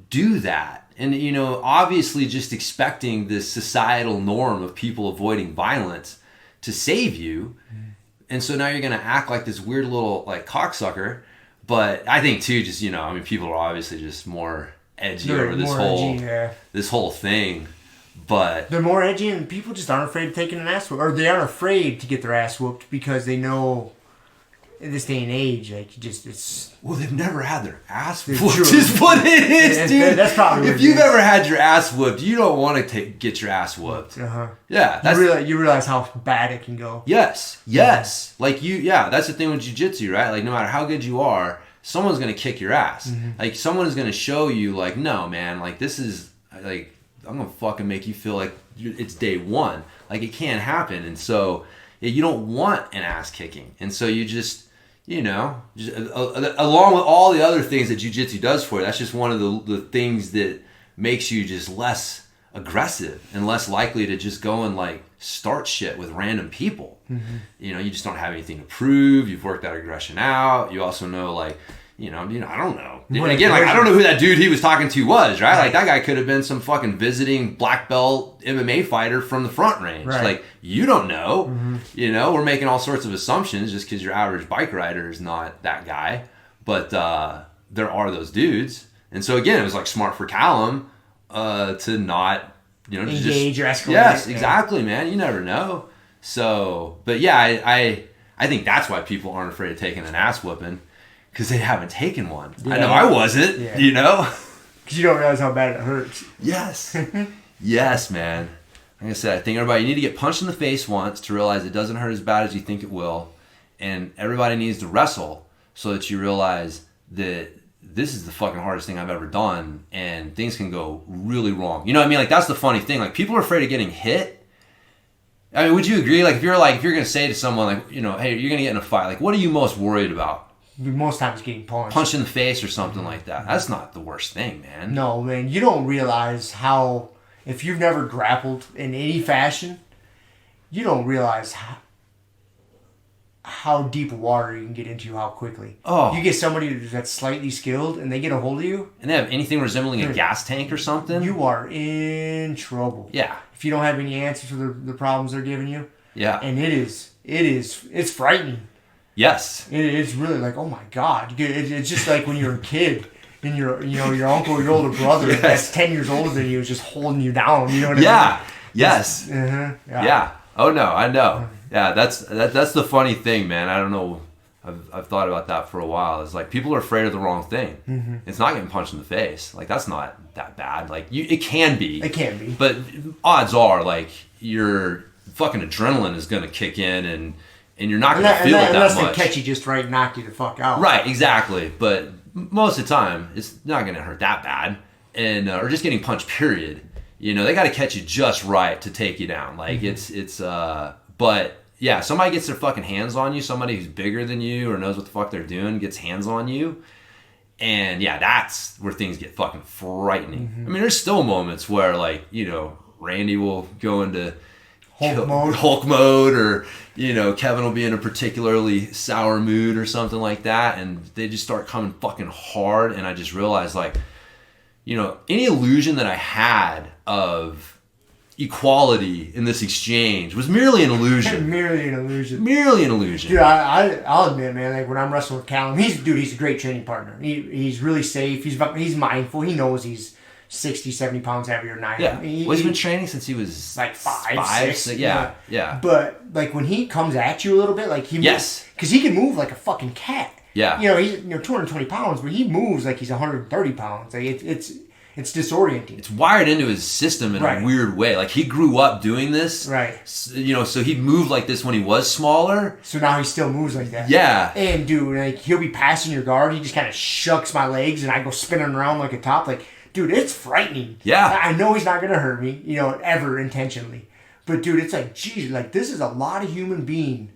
do that? And, obviously just expecting this societal norm of people avoiding violence to save you. And so now you're going to act like this weird little, like, cocksucker. But I think, too, just, people are obviously just more edgy over this whole thing. But they're more edgy, and people just aren't afraid of taking an ass whoop. Or they aren't afraid to get their ass whooped because they know in this day and age, like, it's... Well, they've never had their ass whooped, is what it is, dude. That's probably what if you've ever had your ass whooped, you don't want to get your ass whooped. Uh-huh. Yeah. You realize how bad it can go. Yes. Like, that's the thing with jiu-jitsu, right? Like, no matter how good you are, someone's going to kick your ass. Mm-hmm. Like, someone is going to show you, like, no, man, like, this is, like, I'm going to fucking make you feel like it's day one. Like, it can't happen. And so, you don't want an ass kicking. And so you just... along with all the other things that jiu-jitsu does for you, that's just one of the things that makes you just less aggressive and less likely to just go and, like, start shit with random people. Mm-hmm. You just don't have anything to prove. You've worked that aggression out. You also know, like, I don't know. And again, like, I don't know who that dude he was talking to was, right? Like, that guy could have been some fucking visiting black belt MMA fighter from the Front Range. Right. Like, you don't know. Mm-hmm. We're making all sorts of assumptions just because your average bike rider is not that guy. But there are those dudes. And so, again, it was, like, smart for Callum to not, engage or escalate. Yes, exactly, man. You never know. So, but yeah, I think that's why people aren't afraid of taking an ass whooping, because they haven't taken one. Yeah. I know I wasn't, you know? Because you don't realize how bad it hurts. Yes. Yes, man. Like I said, I think everybody, you need to get punched in the face once to realize it doesn't hurt as bad as you think it will. And everybody needs to wrestle so that you realize that this is the fucking hardest thing I've ever done, and things can go really wrong. You know what I mean? Like, that's the funny thing. Like, people are afraid of getting hit. I mean, would you agree? Like, if you're going to say to someone, like, you know, hey, you're going to get in a fight, like, what are you most worried about? Most times getting punched. Punched in the face or something like that. That's not the worst thing, man. No, man. You don't realize how, if you've never grappled in any fashion, you don't realize how deep water you can get into how quickly. Oh. You get somebody that's slightly skilled and they get a hold of you. And they have anything resembling a gas tank or something. You are in trouble. Yeah. If you don't have any answers for the problems they're giving you. Yeah. And it's frightening. Yes. It's really like, oh my God. It's just like when you're a kid and your uncle, your older brother that's 10 years older than you is just holding you down. You know what I mean? Yeah. Yes. Yeah. Oh no, I know. Yeah, that's the funny thing, man. I don't know. I've thought about that for a while. It's like people are afraid of the wrong thing. Mm-hmm. It's not getting punched in the face. Like, that's not that bad. Like, it can be. It can be. But odds are, like, your fucking adrenaline is going to kick in, and you're not going to feel it that much. Unless they catch you just right and knock you the fuck out. Right, exactly. But most of the time, it's not going to hurt that bad, and or just getting punched. Period. You know, they got to catch you just right to take you down. Like, mm-hmm. But yeah, somebody gets their fucking hands on you, somebody who's bigger than you or knows what the fuck they're doing gets hands on you, and yeah, that's where things get fucking frightening. Mm-hmm. I mean, there's still moments where, like, you know, Randy will go into Hulk mode, or, you know, Kevin will be in a particularly sour mood or something like that, and they just start coming fucking hard, and I just realized, like, you know, any illusion that I had of equality in this exchange was merely an illusion. Merely an illusion. Dude, I'll admit, man, like, when I'm wrestling with Callum, he's a great training partner. He's really safe. He's mindful. He knows he's 60, 70 pounds heavier than I am. Yeah. He's been training since he was like five, six. Yeah. But, like, when he comes at you a little bit, like, yes, because he can move like a fucking cat. Yeah. You know, he's 220 pounds, but he moves like he's 130 pounds. Like, it's disorienting. It's wired into his system in a weird way. Like, he grew up doing this. Right. You know, so he moved like this when he was smaller. So now he still moves like that. Yeah. And, dude, like, he'll be passing your guard. He just kind of shucks my legs, and I go spinning around like a top. Like, dude, it's frightening. Yeah. I know he's not going to hurt me, you know, ever intentionally. But, dude, it's like, geez, like, this is a lot of human being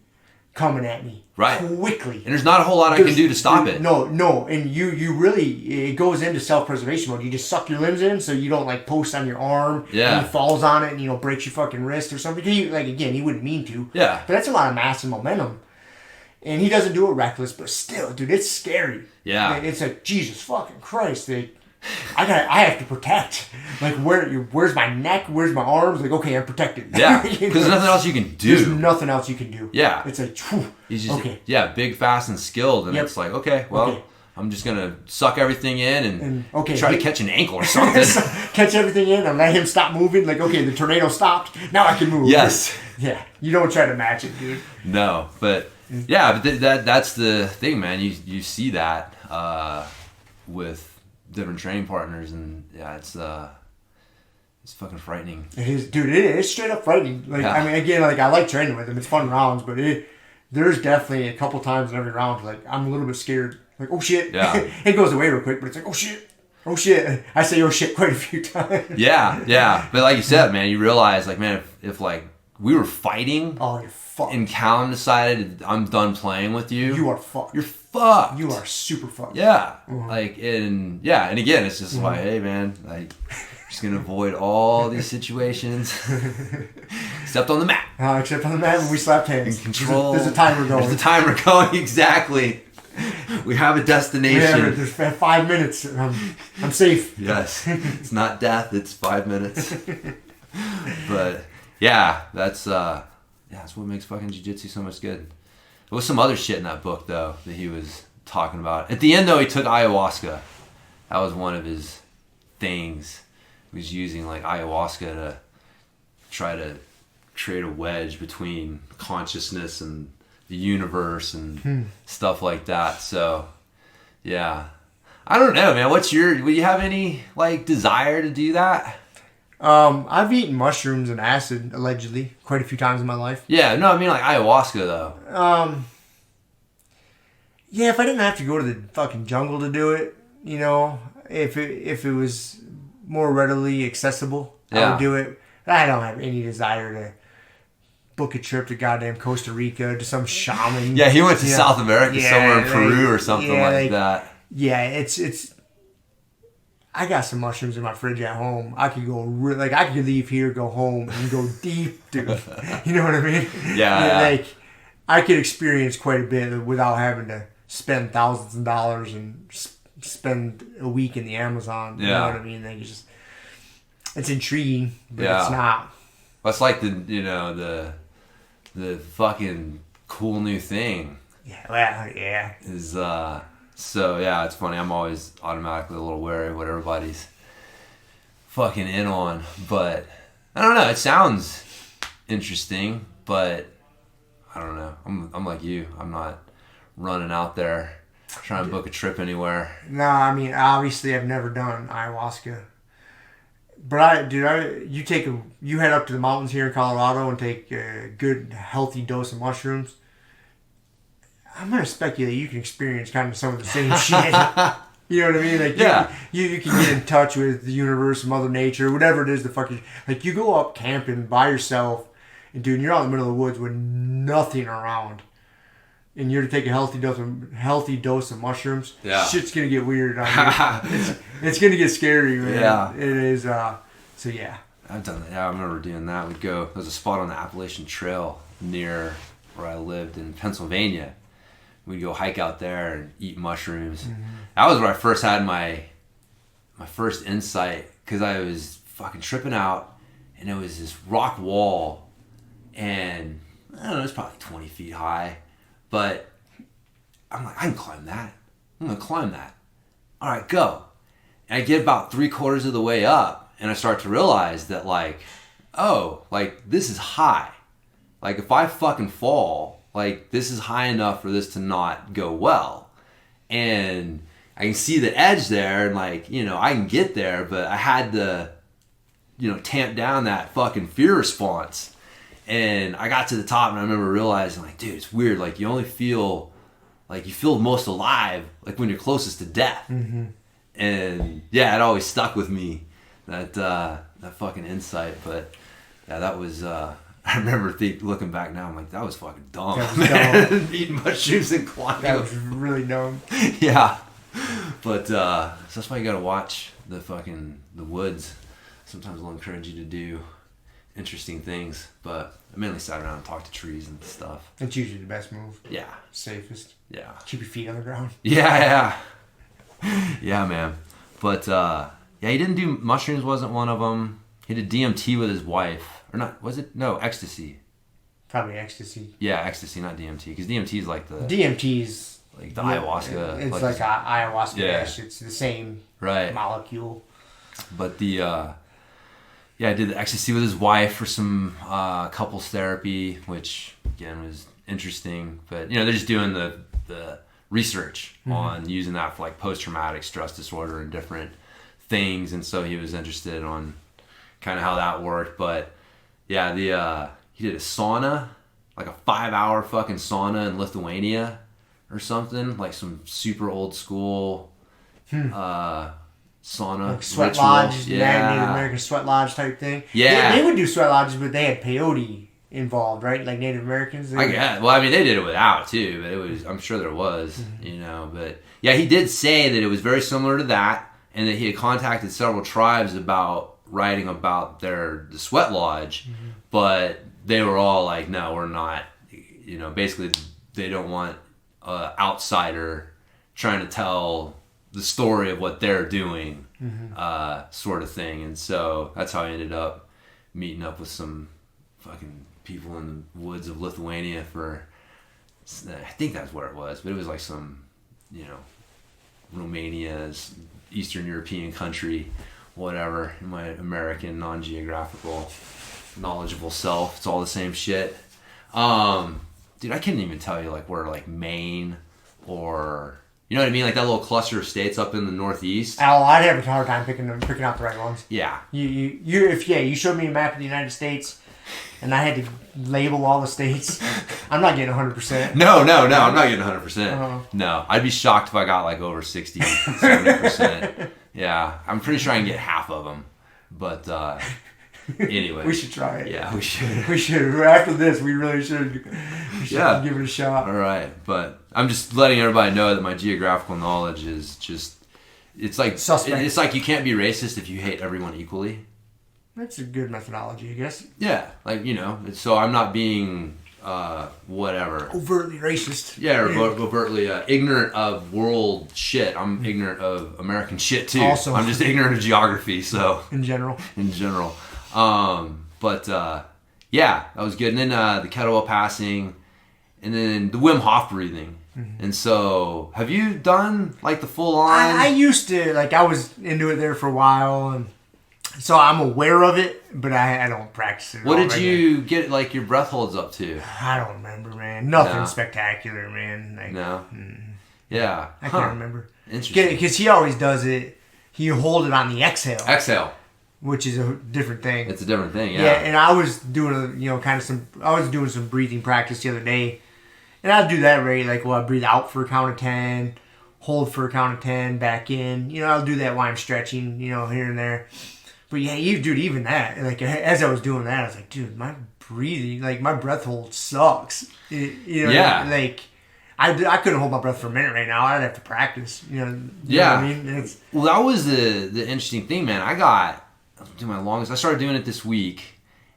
coming at me. Right. Quickly. And there's not a whole lot I can do to stop it. No. And you really, it goes into self-preservation mode. You just suck your limbs in so you don't, like, post on your arm. Yeah. And he falls on it and, you know, breaks your fucking wrist or something. Like, again, he wouldn't mean to. Yeah. But that's a lot of mass and momentum. And he doesn't do it reckless, but still, dude, it's scary. Yeah. It's like, Jesus fucking Christ. I have to protect. Like, where's my neck? Where's my arms? Like, okay, I'm protected. Yeah, because there's nothing else you can do. There's nothing else you can do. Yeah. It's like, whew, he's just, okay. Yeah, big, fast, and skilled. And it's like, okay, well, I'm just going to suck everything in and try to catch an ankle or something. Catch everything in and let him stop moving. Like, okay, the tornado stopped. Now I can move. Yes. Yeah, you don't try to match it, dude. No, but yeah, but that's the thing, man. You see that with different training partners, and yeah, it's fucking frightening. It is, dude. It is straight up frightening. Like, I mean, again, like, I like training with him. It's fun rounds, but there's definitely a couple times in every round, like, I'm a little bit scared. Like, oh shit. Yeah. It goes away real quick, but it's like, oh shit. I say oh shit quite a few times. Yeah. But like you said, man, you realize, like, man, if like we were fighting, oh, you're fucked. And Callum decided, I'm done playing with you. You are fucked. You're fucked. You are super fucked. Yeah. Mm-hmm. Like, and again, it's just like, hey, man, like, just gonna avoid all these situations. Except on the mat. Except on the mat when we slapped hands. In control. There's a timer going. There's a timer going, exactly. We have a destination. There's 5 minutes. I'm safe. Yes. It's not death, it's 5 minutes. But yeah, that's what makes fucking jiu-jitsu so much good. There was some other shit in that book, though, that he was talking about. At the end, though, he took ayahuasca. That was one of his things. He was using, like, ayahuasca to try to create a wedge between consciousness and the universe and stuff like that. So, yeah. I don't know, man. Would you have any like desire to do that? I've eaten mushrooms and acid allegedly quite a few times in my life. Yeah, no, I mean like ayahuasca though. Yeah, if I didn't have to go to the fucking jungle to do it, you know, if it was more readily accessible, I would do it. I don't have any desire to book a trip to goddamn Costa Rica to some shaman. Yeah, he went to South America, somewhere in Peru or something like that. Yeah, it's. I got some mushrooms in my fridge at home. I could go I could leave here, go home, and go deep, dude. You know what I mean? Yeah. Like I could experience quite a bit without having to spend thousands of dollars and spend a week in the Amazon. You know what I mean? Like it's intriguing, but it's not. That's like the fucking cool new thing. Yeah. Well, yeah. Is So, yeah, it's funny. I'm always automatically a little wary of what everybody's fucking in on. But, I don't know. It sounds interesting, but I don't know. I'm like you. I'm not running out there trying to book a trip anywhere. No, I mean, obviously I've never done ayahuasca. But you head up to the mountains here in Colorado and take a good, healthy dose of mushrooms. I'm going to speculate you can experience kind of some of the same shit. You know what I mean? Like, you can get in touch with the universe, Mother Nature, whatever it is the fucking... Like, you go up camping by yourself, and dude, you're out in the middle of the woods with nothing around. And you're to take a healthy dose of mushrooms. Yeah. Shit's going to get weird on you. It's going to get scary, man. Yeah. It is, so yeah. I've done that. Yeah, I remember doing that. There's a spot on the Appalachian Trail near where I lived in Pennsylvania. We'd go hike out there and eat mushrooms. Mm-hmm. That was where I first had my first insight, because I was fucking tripping out, and there was this rock wall, and I don't know, it's probably 20 feet high, but I'm like, I can climb that. I'm gonna climb that. All right, go. And I get about 3/4 of the way up, and I start to realize that this is high. Like, if I fucking fall, like, this is high enough for this to not go well. And I can see the edge there, and, like, you know, I can get there, but I had to, you know, tamp down that fucking fear response. And I got to the top, and I remember realizing, like, dude, it's weird. Like, you only feel, like, you feel most alive, like, when you're closest to death. Mm-hmm. And, yeah, it always stuck with me, that fucking insight. But, yeah, that was... I remember looking back now, I'm like, that was fucking dumb. That was dumb. Eating mushrooms and climbing. That was really dumb. Yeah. But, so that's why you gotta watch the woods. Sometimes they'll encourage you to do interesting things. But I mainly sat around and talked to trees and stuff. That's usually the best move. Yeah. Safest. Yeah. Keep your feet on the ground. Yeah. Yeah, man. But, he didn't do, mushrooms wasn't one of them. He did DMT with his wife. Or not, was it? No, ecstasy. Probably ecstasy. Yeah, ecstasy, not DMT. Because DMT is like the... DMT's... Like the ayahuasca. It's like ayahuasca. Yeah. It's the same molecule. But I did the ecstasy with his wife for some couples therapy, which, again, was interesting. But, you know, they're just doing the research on using that for, like, post-traumatic stress disorder and different things. And so he was interested on kind of how that worked. But... Yeah, he did a sauna, like a 5-hour fucking sauna in Lithuania or something, like some super old school sauna. Like sweat ritual. lodge, yeah. Native American sweat lodge type thing. Yeah. They would do sweat lodges, but they had peyote involved, right? Like Native Americans. I guess. Well, I mean, they did it without too, but I'm sure there was, you know. But yeah, he did say that it was very similar to that, and that he had contacted several tribes about writing about the sweat lodge, but they were all like, no, we're not, you know, basically they don't want an outsider trying to tell the story of what they're doing, sort of thing. And so that's how I ended up meeting up with some fucking people in the woods of Lithuania I think that's where it was, but it was like some, you know, Romania's Eastern European country, whatever, in my American non-geographical knowledgeable self. It's all the same shit. Dude, I couldn't even tell you like where like Maine or you know what I mean, like that little cluster of states up in the Northeast. Al, I'd have a hard time picking out the right ones. Yeah. You showed me a map of the United States, and I had to label all the states. I'm not getting 100%. No, I'm not getting 100%. Uh-huh. No, I'd be shocked if I got like over 60, 70%. Yeah, I'm pretty sure I can get half of them. But anyway. We should try it. Yeah, we should. We should. After this, we really should. Yeah. Give it a shot. All right. But I'm just letting everybody know that my geographical knowledge is just, it's like, suspect. It's like you can't be racist if you hate everyone equally. That's a good methodology, I guess. Yeah. Like, you know, so I'm not being, whatever. Overtly racist. Yeah, or overtly ignorant of world shit. I'm ignorant of American shit too. Also. I'm just ignorant of geography, so. In general. Yeah, that was good. And then the kettlebell passing, and then the Wim Hof breathing. Mm-hmm. And so, have you done like the full on? I used to, like, I was into it there for a while, and so I'm aware of it, but I don't practice it. What did you get like your breath holds up to? I don't remember, man. Nothing spectacular, man. Like, no. Yeah. I can't remember. Interesting. Because he always does it. He hold it on the exhale. Exhale. Which is a different thing. It's a different thing, yeah. Yeah, and I was doing some breathing practice the other day, and I'd do that right, like, I breathe out for a count of 10, hold for a count of 10, back in. You know, I'll do that while I'm stretching, you know, here and there. But yeah, even that, like, as I was doing that, I was like, dude, my breathing, like, my breath hold sucks. You know, yeah. Like, I couldn't hold my breath for a minute right now. I'd have to practice. You know what I mean? Well, that was the interesting thing, man. I do my longest. I started doing it this week,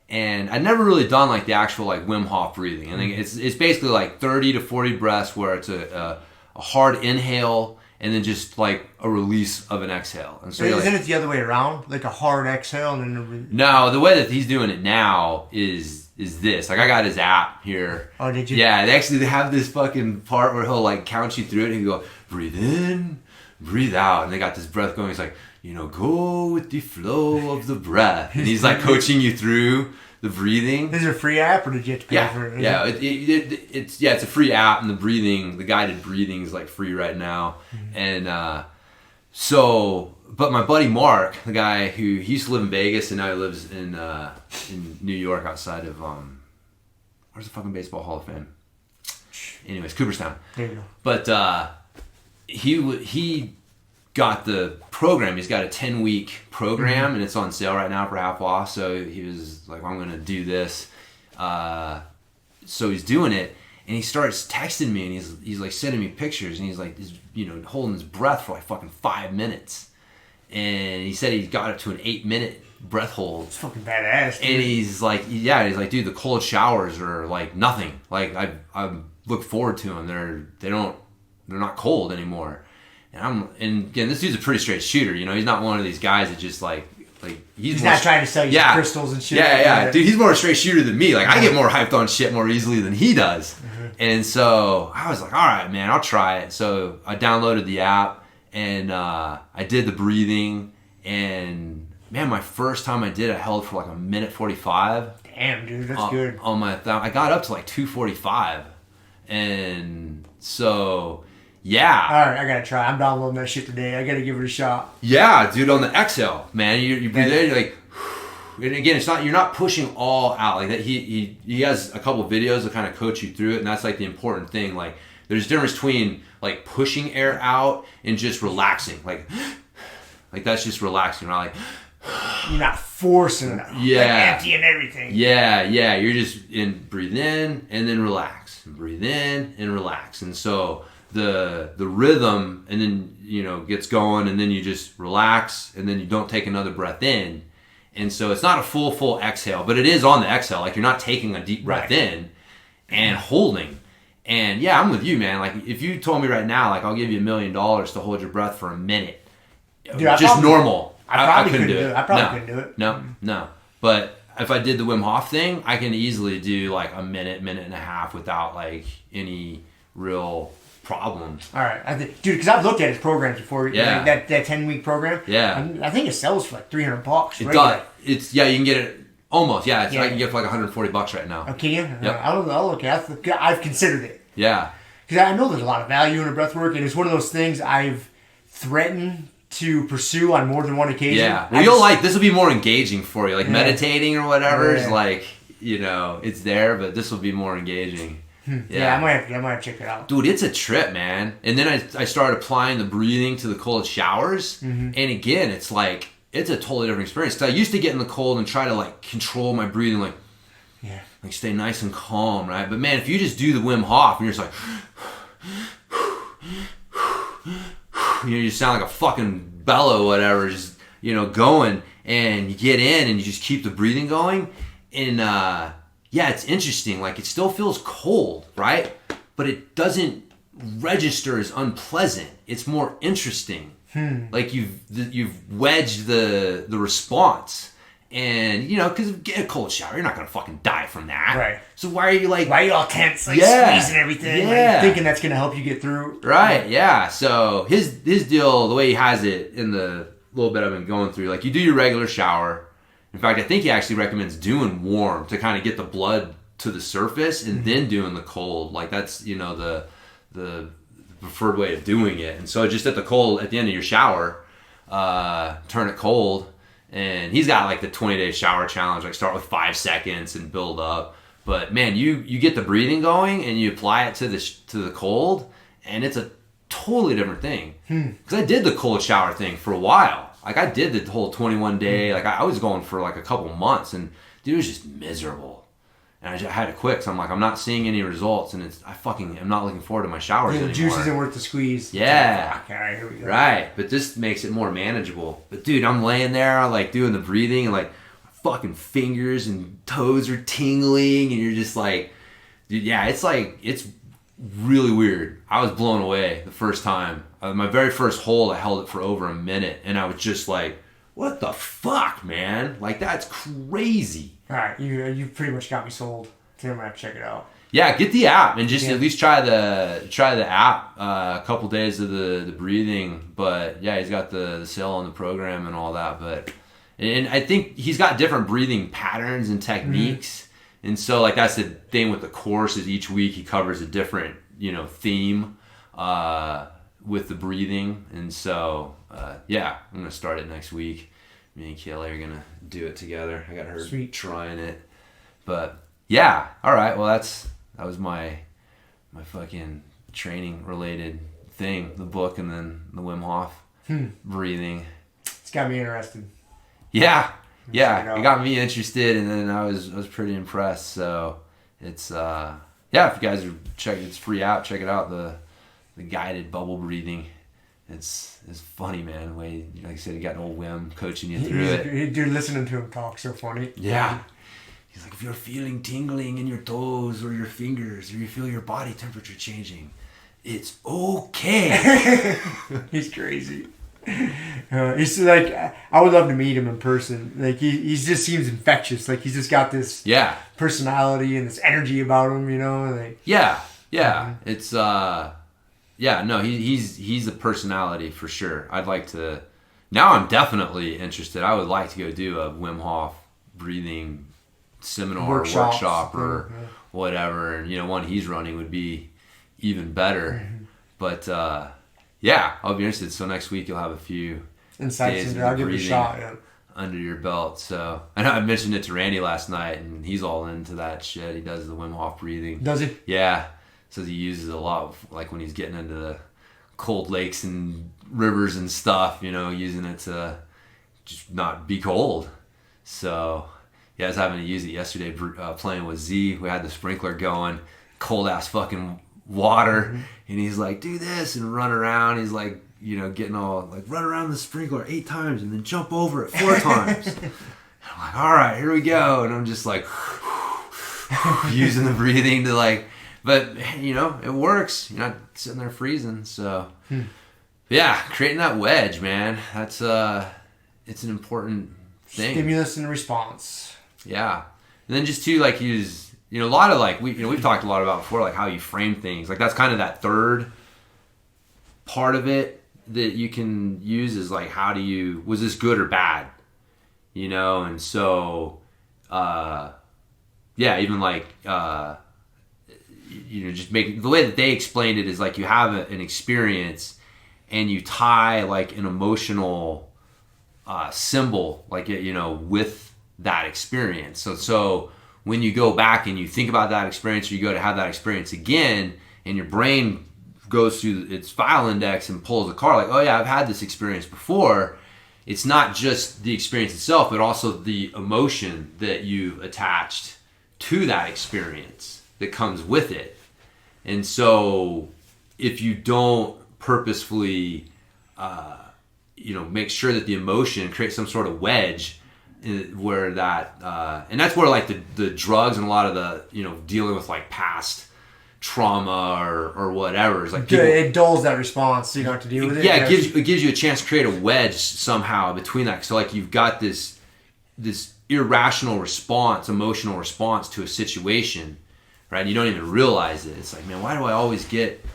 and I'd never really done like the actual like Wim Hof breathing. I think it's basically like 30 to 40 breaths where it's a hard inhale and then just like a release of an exhale. And so isn't it the other way around? Like a hard exhale and then No, the way that he's doing it now is this. Like I got his app here. Oh, did you? Yeah, they have this fucking part where he'll like count you through it and he'll go, breathe in, breathe out. And they got this breath going. He's like, you know, go with the flow of the breath. And he's like coaching you through the breathing. Is it a free app or did you have to pay for it? Yeah, it's a free app, and the guided breathing is like free right now. Mm-hmm. And but my buddy Mark, the guy he used to live in Vegas and now he lives in New York outside of where's the fucking Baseball Hall of Fame? Anyways, Cooperstown. There you go. But he got the program. He's got a 10-week program, mm-hmm. and it's on sale right now for half off. So he was like, I'm going to do this. So he's doing it, and he starts texting me, and he's like sending me pictures, and he's like, holding his breath for like fucking 5 minutes. And he said he got it to an 8-minute breath hold. It's fucking badass, dude. And he's like, dude, the cold showers are like nothing. Like I look forward to them. They're not cold anymore. And again, this dude's a pretty straight shooter. You know, he's not one of these guys that just like he's not trying to sell you crystals and shit. Yeah. Dude, he's more a straight shooter than me. Like I get more hyped on shit more easily than he does. Mm-hmm. And so I was like, all right, man, I'll try it. So I downloaded the app and I did the breathing. And man, my first time I did it, I held for like 1:45. Damn, dude, that's good. On my thumb, I got up to like 2:45, and so. Yeah. All right, I gotta try. I'm downloading that shit today. I gotta give it a shot. Yeah, dude, on the exhale, man, you breathe in, you're like, and again, you're not pushing all out like that. He has a couple of videos that kind of coach you through it, and that's like the important thing. Like, there's a difference between like pushing air out and just relaxing. Like that's just relaxing. You're not like. You're not forcing it. Yeah. Like emptying everything. Yeah. You're just breathe in and then relax. Breathe in and relax, and so. The rhythm and then gets going and then you just relax and then you don't take another breath in, and so it's not a full exhale, but it is on the exhale. Like you're not taking a deep breath in and holding. And yeah, I'm with you, man. Like if you told me right now, like I'll give you $1 million to hold your breath for a minute, dude, just normal. I couldn't do it. I probably couldn't do it. No. But if I did the Wim Hof thing, I can easily do like a minute and a half without like any real problems. All right, dude, because I've looked at his programs before. Yeah, like that 10-week program. Yeah, I think it sells for like $300. It does. You can get it Almost, yeah. It's Yeah. I can get for like $140 right now. Oh, can you? Yep. I'll look at it. I've considered it. Yeah. Because I know there's a lot of value in a breath work, and it's one of those things I've threatened to pursue on more than one occasion. Yeah. Well, this will be more engaging for you. Like meditating or whatever is Yeah. like, it's there, but this will be more engaging. Yeah, I might have to check it out. Dude, it's a trip, man. And then I started applying the breathing to the cold showers. And again, it's like, it's a totally different experience. Because I used to get in the cold and try to like control my breathing, like stay nice and calm, right? But man, if you just do the Wim Hof and you're just like, you sound like a fucking bellow, whatever, just, going, and you get in and you just keep the breathing going. And, it's interesting. Like, it still feels cold, right? But it doesn't register as unpleasant. It's more interesting. Like, you've wedged the response. And, because get a cold shower, you're not going to fucking die from that. Right. So why are you all tense, squeezing everything, thinking that's going to help you get through? Right, yeah. So his deal, the way he has it in the little bit I've been going through, like you do your regular shower. In fact, I think he actually recommends doing warm to kind of get the blood to the surface and then doing the cold. Like that's, the preferred way of doing it. And so just at the end of your shower, turn it cold. And he's got like the 20-day shower challenge, like start with 5 seconds and build up. But man, you get the breathing going and you apply it to the cold, and it's a totally different thing. Because I did the cold shower thing for a while. Like I did the whole 21-day. Like I was going for like a couple months, and dude, it was just miserable. And I had to quit. So I'm like, I'm not seeing any results, and I'm not looking forward to my showers anymore. The juice isn't worth the squeeze. Yeah. All right, here we go. Right. But this makes it more manageable. But dude, I'm laying there like doing the breathing, and like fucking fingers and toes are tingling, and you're just like, dude, yeah, it's really weird. I was blown away the first time. My very first hold, I held it for over a minute, and I was just like, what the fuck, man? Like, that's crazy. All right, you pretty much got me sold. I'm gonna have to check it out. Yeah, get the app and just at least try the app. A couple days of the breathing, but yeah, he's got the sale on the program and all that. But and I think he's got different breathing patterns and techniques. And so like that's the thing with the course is each week he covers a different theme with the breathing. And so I'm gonna start it next week. Me and Kayla are gonna do it together. I got her trying it, but yeah. All right. Well, that was my fucking training related thing. The book and then the Wim Hof breathing. It's got me interested. Yeah. It got me interested, and then I was pretty impressed. So it's if you guys are checking, it's free app. Check it out. The guided bubble breathing. It's funny, man. The way, like I said, you got an old Wim coaching you through it. You're listening to him talk, so funny. Yeah. He's like, if you're feeling tingling in your toes or your fingers, or you feel your body temperature changing, it's okay. He's crazy. He's like, I would love to meet him in person. Like he just seems infectious. Like he's just got this personality and this energy about him, Like It's he's a personality for sure. I'd like to. Now I'm definitely interested. I would like to go do a Wim Hof breathing seminar or workshop or whatever. And one he's running would be even better. But I'll be interested. So next week you'll have a few insights into. I'll give it a shot. Yeah. Under your belt. So I know I mentioned it to Randy last night, and he's all into that shit. He does the Wim Hof breathing. Does he? Yeah. So he uses a lot like when he's getting into the cold lakes and rivers and stuff, using it to just not be cold. So I was having to use it yesterday playing with Z. We had the sprinkler going, cold ass fucking water, and he's like, do this and run around. He's like, getting all like run around the sprinkler 8 times and then jump over it 4 times. And I'm like, all right, here we go. And I'm just like using the breathing to like. But, it works. You're not sitting there freezing. So, creating that wedge, man. That's, it's an important thing. Stimulus and response. Yeah. And then just to, like, use, a lot of, like, we've talked a lot about before, like, how you frame things. Like, that's kind of that third part of it that you can use is, like, was this good or bad? And so, even like, just make the way that they explained it is like you have an experience and you tie like an emotional symbol, like, with that experience. So when you go back and you think about that experience, or you go to have that experience again, and your brain goes through its file index and pulls a card, like, oh yeah, I've had this experience before. It's not just the experience itself, but also the emotion that you've attached to that experience that comes with it. And so if you don't purposefully, make sure that the emotion creates some sort of wedge where that, and that's where like the drugs and a lot of the, dealing with like past trauma or whatever is like people, it dulls that response, so you don't have to deal with it. Yeah, it gives you a chance to create a wedge somehow between that. So like you've got this irrational response, emotional response to a situation, right? And you don't even realize it. It's like, man, why do I always get,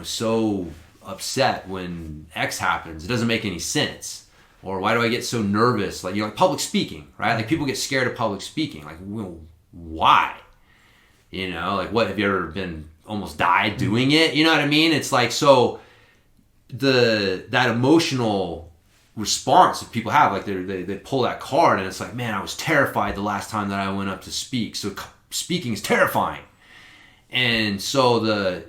so upset when X happens? It doesn't make any sense. Or why do I get so nervous? Like, like public speaking, right? Like people get scared of public speaking. Like, well, why? Like what, have you ever been almost died doing it? You know what I mean? It's like, so that emotional response that people have, like they pull that card and it's like, man, I was terrified the last time that I went up to speak. So speaking is terrifying. And so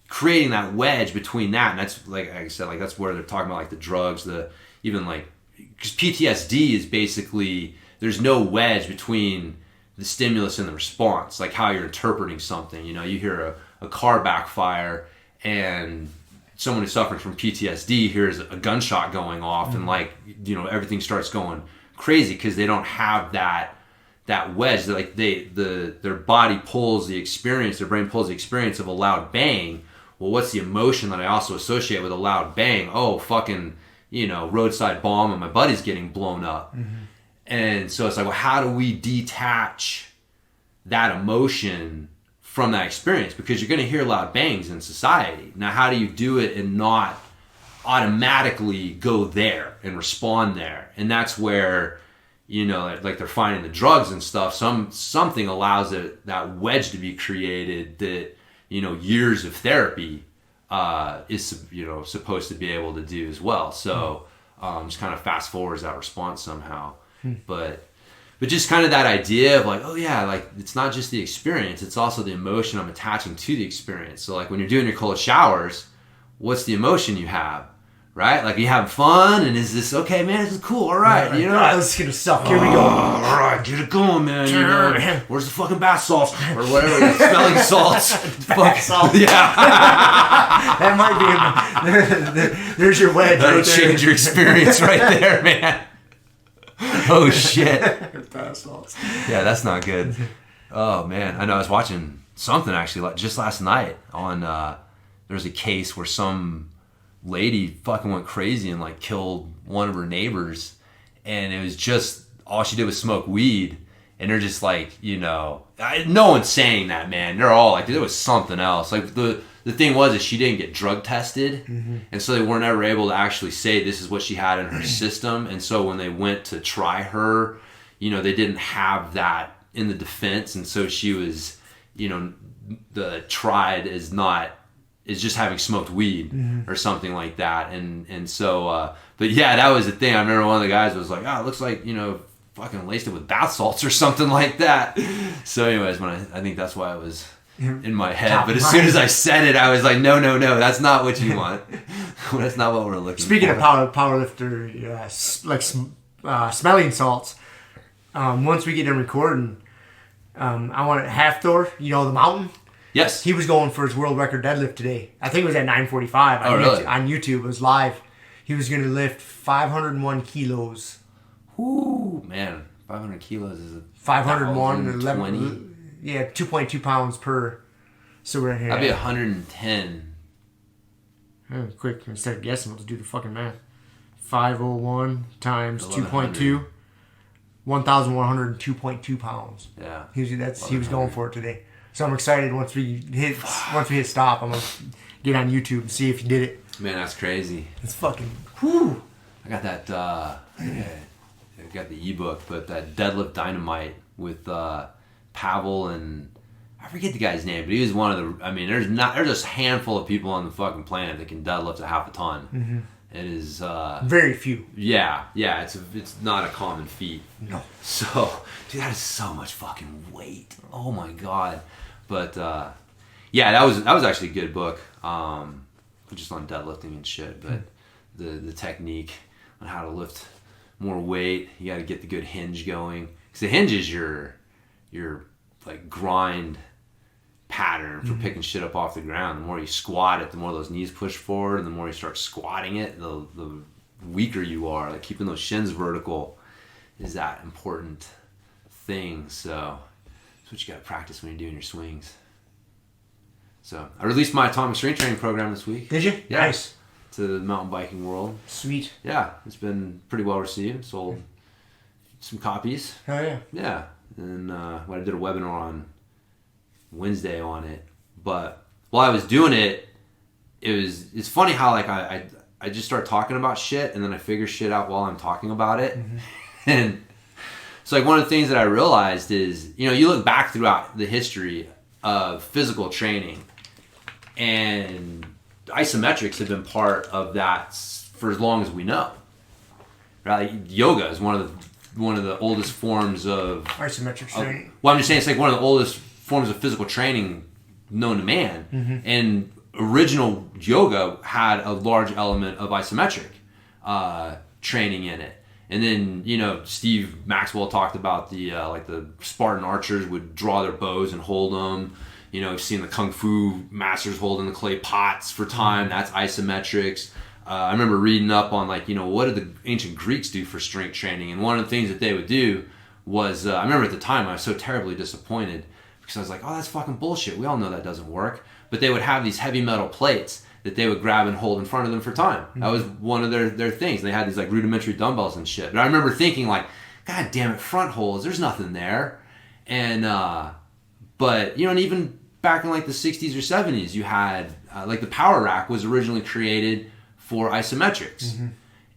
creating that wedge between that, and that's like I said, like that's where they're talking about like the drugs, even like, because PTSD is basically, there's no wedge between the stimulus and the response, like how you're interpreting something. You hear a car backfire and someone who's suffering from PTSD hears a gunshot going off and like, everything starts going crazy because they don't have that wedge. Like their body pulls the experience, their brain pulls the experience of a loud bang. Well, what's the emotion that I also associate with a loud bang? Oh, fucking, roadside bomb and my buddy's getting blown up. Mm-hmm. And so it's like, well, how do we detach that emotion from that experience? Because you're going to hear loud bangs in society. Now, how do you do it and not automatically go there and respond there? And that's where, like they're finding the drugs and stuff. Something allows that wedge to be created that, years of therapy is, supposed to be able to do as well. So just kind of fast forwards that response somehow. But just kind of that idea of like, oh yeah, like it's not just the experience, it's also the emotion I'm attaching to the experience. So like when you're doing your cold showers, what's the emotion you have, right? Like you have fun, and is this okay, man? This is cool. All right, All right, let's get it sucked. Here we go. All right, get it going, man. Where's the fucking bath salts or whatever? Smelling salts. Bath salts. Yeah. That might be. There's your wedge. That'll right there. change your experience right there, man. Oh shit. Yeah, that's not good. Oh man, I know. I was watching something actually like just last night on. There's a case where some lady fucking went crazy and like killed one of her neighbors, and it was just all she did was smoke weed. And they're just like, no one's saying that, man. They're all like, there was something else. Like the thing was that she didn't get drug tested, and so they weren't ever able to actually say this is what she had in her system. And so when they went to try her, they didn't have that in the defense, and so she was, the tried is just having smoked weed or something like that. And so, but yeah, that was the thing. I remember one of the guys was like, oh, it looks like, fucking laced it with bath salts or something like that. So anyways, I think that's why it was in my head. But as soon as I said it, I was like, no, that's not what you want. That's not what we're looking for. Speaking of powerlifter, smelling salts, once we get done recording, I want Hafthor, the mountain. Yes. He was going for his world record deadlift today. I think it was at 9:45 on YouTube. It was live. He was going to lift 501 kilos. Ooh, man. 500 kilos is 501, 11, 2.2 pounds per. So we're in here. That'd be 110. Quick, instead of guessing, let's do the fucking math. 501 times 2.2. 1,102.2 pounds. Yeah. He was going for it today. So I'm excited once we hit stop. I'm gonna get on YouTube and see if he did it. Man, that's crazy. It's fucking I got that I got the ebook, but that Deadlift Dynamite with Pavel and I forget the guy's name, but he was one of the. I mean, there's just a handful of people on the fucking planet that can deadlift a half a ton. Mm-hmm. It is very few. Yeah. It's not a common feat. No. So, dude, that is so much fucking weight. Oh my god. But yeah, that was actually a good book. Just on deadlifting and shit, but the technique on how to lift more weight. You got to get the good hinge going, because the hinge is your like grind pattern for picking shit up off the ground. The more you squat it, the more those knees push forward, and the more you start squatting it, the weaker you are. Like keeping those shins vertical is that important thing. So that's what you got to practice when you're doing your swings. So I released my atomic strength training program this week. Did you? Yeah. Nice. To the mountain biking world. Sweet. Yeah, it's been pretty well received. Sold some copies. Oh yeah. Yeah, and I did a webinar on Wednesday on it. But while I was doing it, it's funny how like I just start talking about shit and then I figure shit out while I'm talking about it. Mm-hmm. And so like one of the things that I realized is, you look back throughout the history of physical training, and isometrics have been part of that for as long as we know. Right? Like yoga is one of the oldest forms of isometric training. Well, I'm just saying it's like one of the oldest forms of physical training known to man. Mm-hmm. And original yoga had a large element of isometric training in it. And then, Steve Maxwell talked about the Spartan archers would draw their bows and hold them. You've seen the Kung Fu masters holding the clay pots for time. That's isometrics. I remember reading up on what did the ancient Greeks do for strength training? And one of the things that they would do was, I remember at the time I was so terribly disappointed because I was like, oh, that's fucking bullshit. We all know that doesn't work. But they would have these heavy metal plates that they would grab and hold in front of them for time. Mm-hmm. That was one of their things. They had these like rudimentary dumbbells and shit. But I remember thinking like, God damn it, front holds, there's nothing there. And, but, and even back in like the 60s or 70s, you had, like the power rack was originally created for isometrics. Mm-hmm.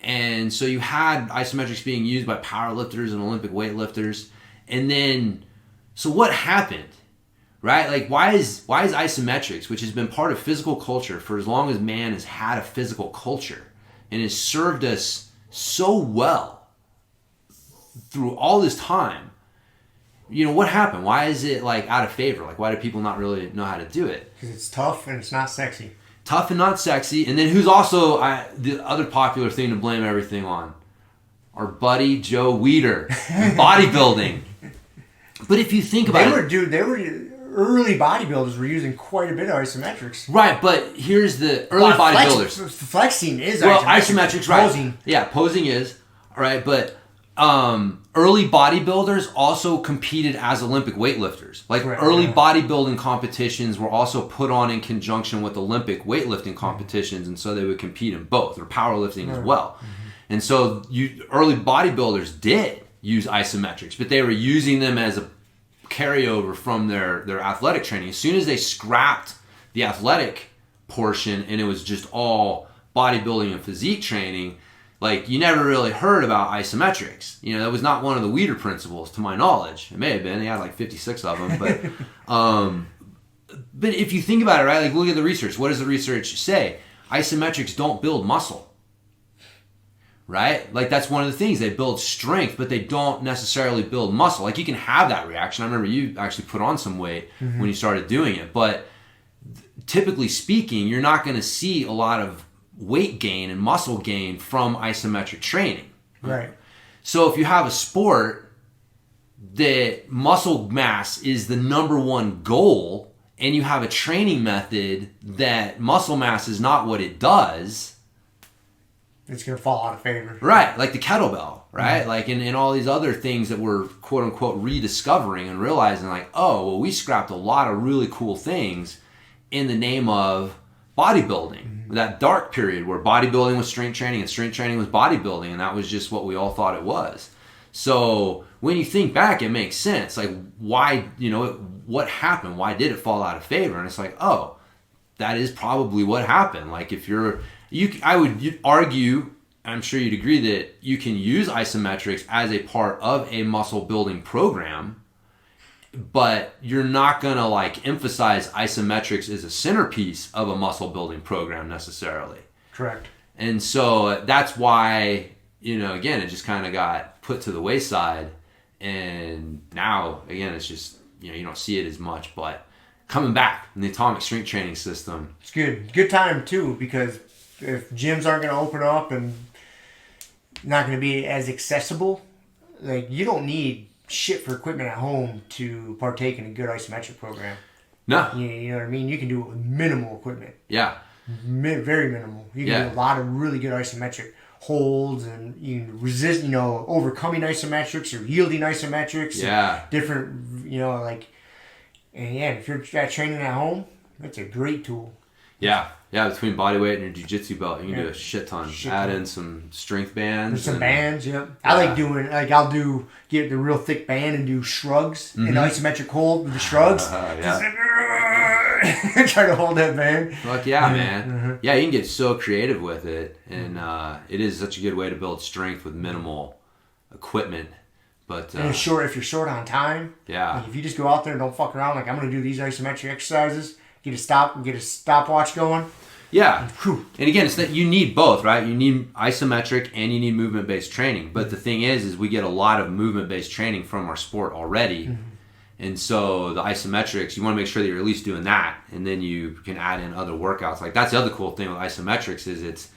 And so you had isometrics being used by powerlifters and Olympic weightlifters. And then, so what happened? Right? Like why is isometrics, which has been part of physical culture for as long as man has had a physical culture and has served us so well through all this time, what happened? Why is it like out of favor? Like why do people not really know how to do it? Because it's tough and it's not sexy. Tough and not sexy. And then who's also the other popular thing to blame everything on? Our buddy Joe Weider, bodybuilding. But if you think about early bodybuilders were using quite a bit of isometrics. Right, but here's the early bodybuilders. Flexing is isometrics, right. Posing. Yeah, posing is. All right, but early bodybuilders also competed as Olympic weightlifters. Like early bodybuilding competitions were also put on in conjunction with Olympic weightlifting competitions, and so they would compete in both, or powerlifting as well. Mm-hmm. And so early bodybuilders did use isometrics, but they were using them as a carryover from their athletic training. As soon as they scrapped the athletic portion and it was just all bodybuilding and physique training, like you never really heard about isometrics. That was not one of the Weider principles to my knowledge. It may have been. They had like 56 of them, but if you think about it, right? Like look at the research. What does the research say? Isometrics don't build muscle. Right? Like that's one of the things. They build strength, but they don't necessarily build muscle. Like you can have that reaction. I remember you actually put on some weight when you started doing it. But typically speaking, you're not going to see a lot of weight gain and muscle gain from isometric training. Right. So if you have a sport that muscle mass is the number one goal, and you have a training method that muscle mass is not what it does, it's going to fall out of favor. Right, like the kettlebell, right? Mm-hmm. Like in all these other things that we're quote unquote rediscovering and realizing like, oh, well, we scrapped a lot of really cool things in the name of bodybuilding. Mm-hmm. That dark period where bodybuilding was strength training and strength training was bodybuilding, and that was just what we all thought it was. So when you think back, it makes sense. Like why, what happened? Why did it fall out of favor? And it's like, oh, that is probably what happened. Like if I would argue, I'm sure you'd agree that you can use isometrics as a part of a muscle building program, but you're not going to like emphasize isometrics as a centerpiece of a muscle building program necessarily. Correct. And so that's why, again, it just kind of got put to the wayside. And now, again, it's just, you don't see it as much, but coming back in the atomic strength training system. It's good. Good time, too, because if gyms aren't going to open up and not going to be as accessible, like, you don't need shit for equipment at home to partake in a good isometric program. No. You know what I mean? You can do it with minimal equipment. Yeah. Very minimal. You can do a lot of really good isometric holds, and you can resist, overcoming isometrics or yielding isometrics. Yeah. Different, and if you're training at home, that's a great tool. Yeah. Yeah, between body weight and your jiu-jitsu belt, you can do a shit ton. Add in some strength bands. Some bands, I like doing, I'll get the real thick band and do shrugs, an isometric hold with the shrugs. Try to hold that band. Fuck yeah, man. Mm-hmm. Yeah, you can get so creative with it, and it is such a good way to build strength with minimal equipment. But and if you're short on time, if you just go out there and don't fuck around, I'm going to do these isometric exercises, get a stopwatch going. Yeah. And again, it's that you need both, right? You need isometric and you need movement-based training. But the thing is we get a lot of movement-based training from our sport already. Mm-hmm. And so the isometrics, you want to make sure that you're at least doing that, and then you can add in other workouts. Like, that's the other cool thing with isometrics is it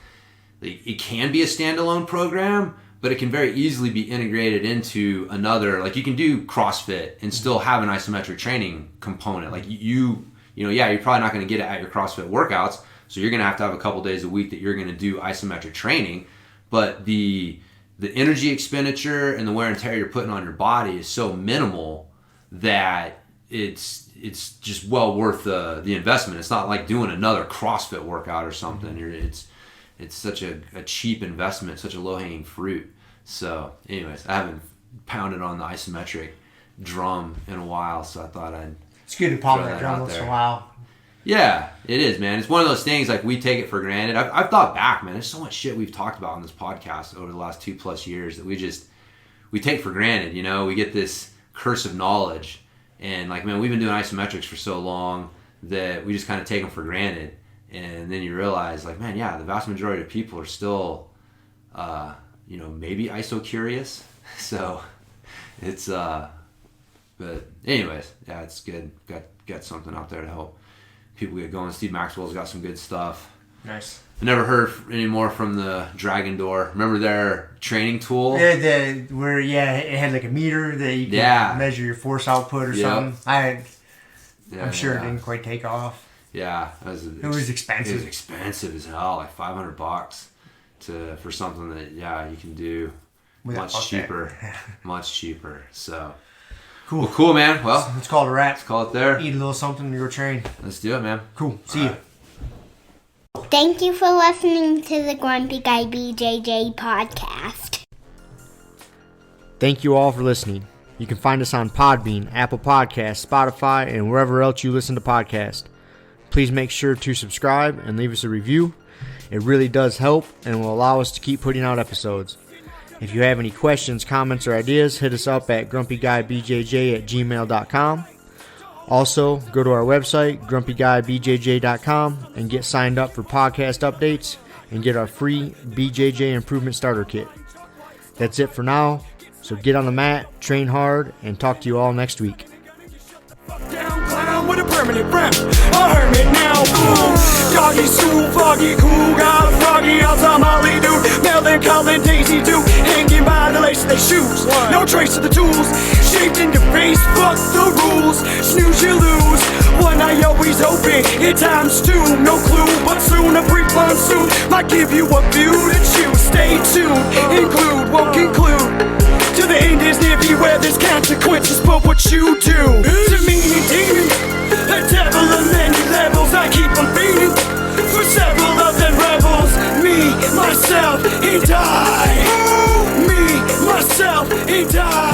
can be a standalone program, but it can very easily be integrated into another. Like, you can do CrossFit and still have an isometric training component. Like, you're probably not going to get it at your CrossFit workouts, so you're going to have a couple days a week that you're going to do isometric training. But the energy expenditure and the wear and tear you're putting on your body is so minimal that it's just well worth the investment. It's not like doing another CrossFit workout or something. It's such a cheap investment, such a low-hanging fruit. So anyways, I haven't pounded on the isometric drum in a while, so I thought it's good to pound that drum once in a while. Yeah, it is, man. It's one of those things, like, we take it for granted. I've thought back, man, there's so much shit we've talked about on this podcast over the last 2+ years that we take for granted. We get this curse of knowledge, and like, man, we've been doing isometrics for so long that we just kind of take them for granted. And then you realize, like, man, the vast majority of people are still maybe iso curious. So it's but anyways, it's good. Got something out there to help people get going. Steve Maxwell's got some good stuff. Nice. I never heard any more from the Dragon Door. Remember their training tool? It had like a meter that you could measure your force output or something. I'm sure it didn't quite take off. Yeah, it was expensive. It was expensive as hell, like $500 for something that you can do much cheaper. So cool. Well, cool, man. Well, let's call it a wrap. Let's call it there. Eat a little something and go train. Let's do it, man. Cool. See you. Thank you for listening to the Grumpy Guy BJJ Podcast. Thank you all for listening. You can find us on Podbean, Apple Podcasts, Spotify, and wherever else you listen to podcasts. Please make sure to subscribe and leave us a review. It really does help and will allow us to keep putting out episodes. If you have any questions, comments, or ideas, hit us up at grumpyguybjj@gmail.com. Also, go to our website, grumpyguybjj.com, and get signed up for podcast updates and get our free BJJ Improvement Starter Kit. That's it for now, so get on the mat, train hard, and talk to you all next week. Down clown with a permanent rep, a hermit now, boom. Doggy stool, foggy, cool, got a froggy, outside Molly dude. Melvin, Colin, Daisy Duke, hanging by the lace of their shoes. No trace of the tools, shaped in your face, fuck the rules. Snooze, you lose, one eye always open, at times two, no clue. But soon a brief monsoon might give you a view to choose. Stay tuned, include, won't conclude. To the end is near, beware there's consequences for what you do. To me, a demon, a devil of many levels. I keep on beating for several of them rebels. Me, myself, and I. Me, myself, and I.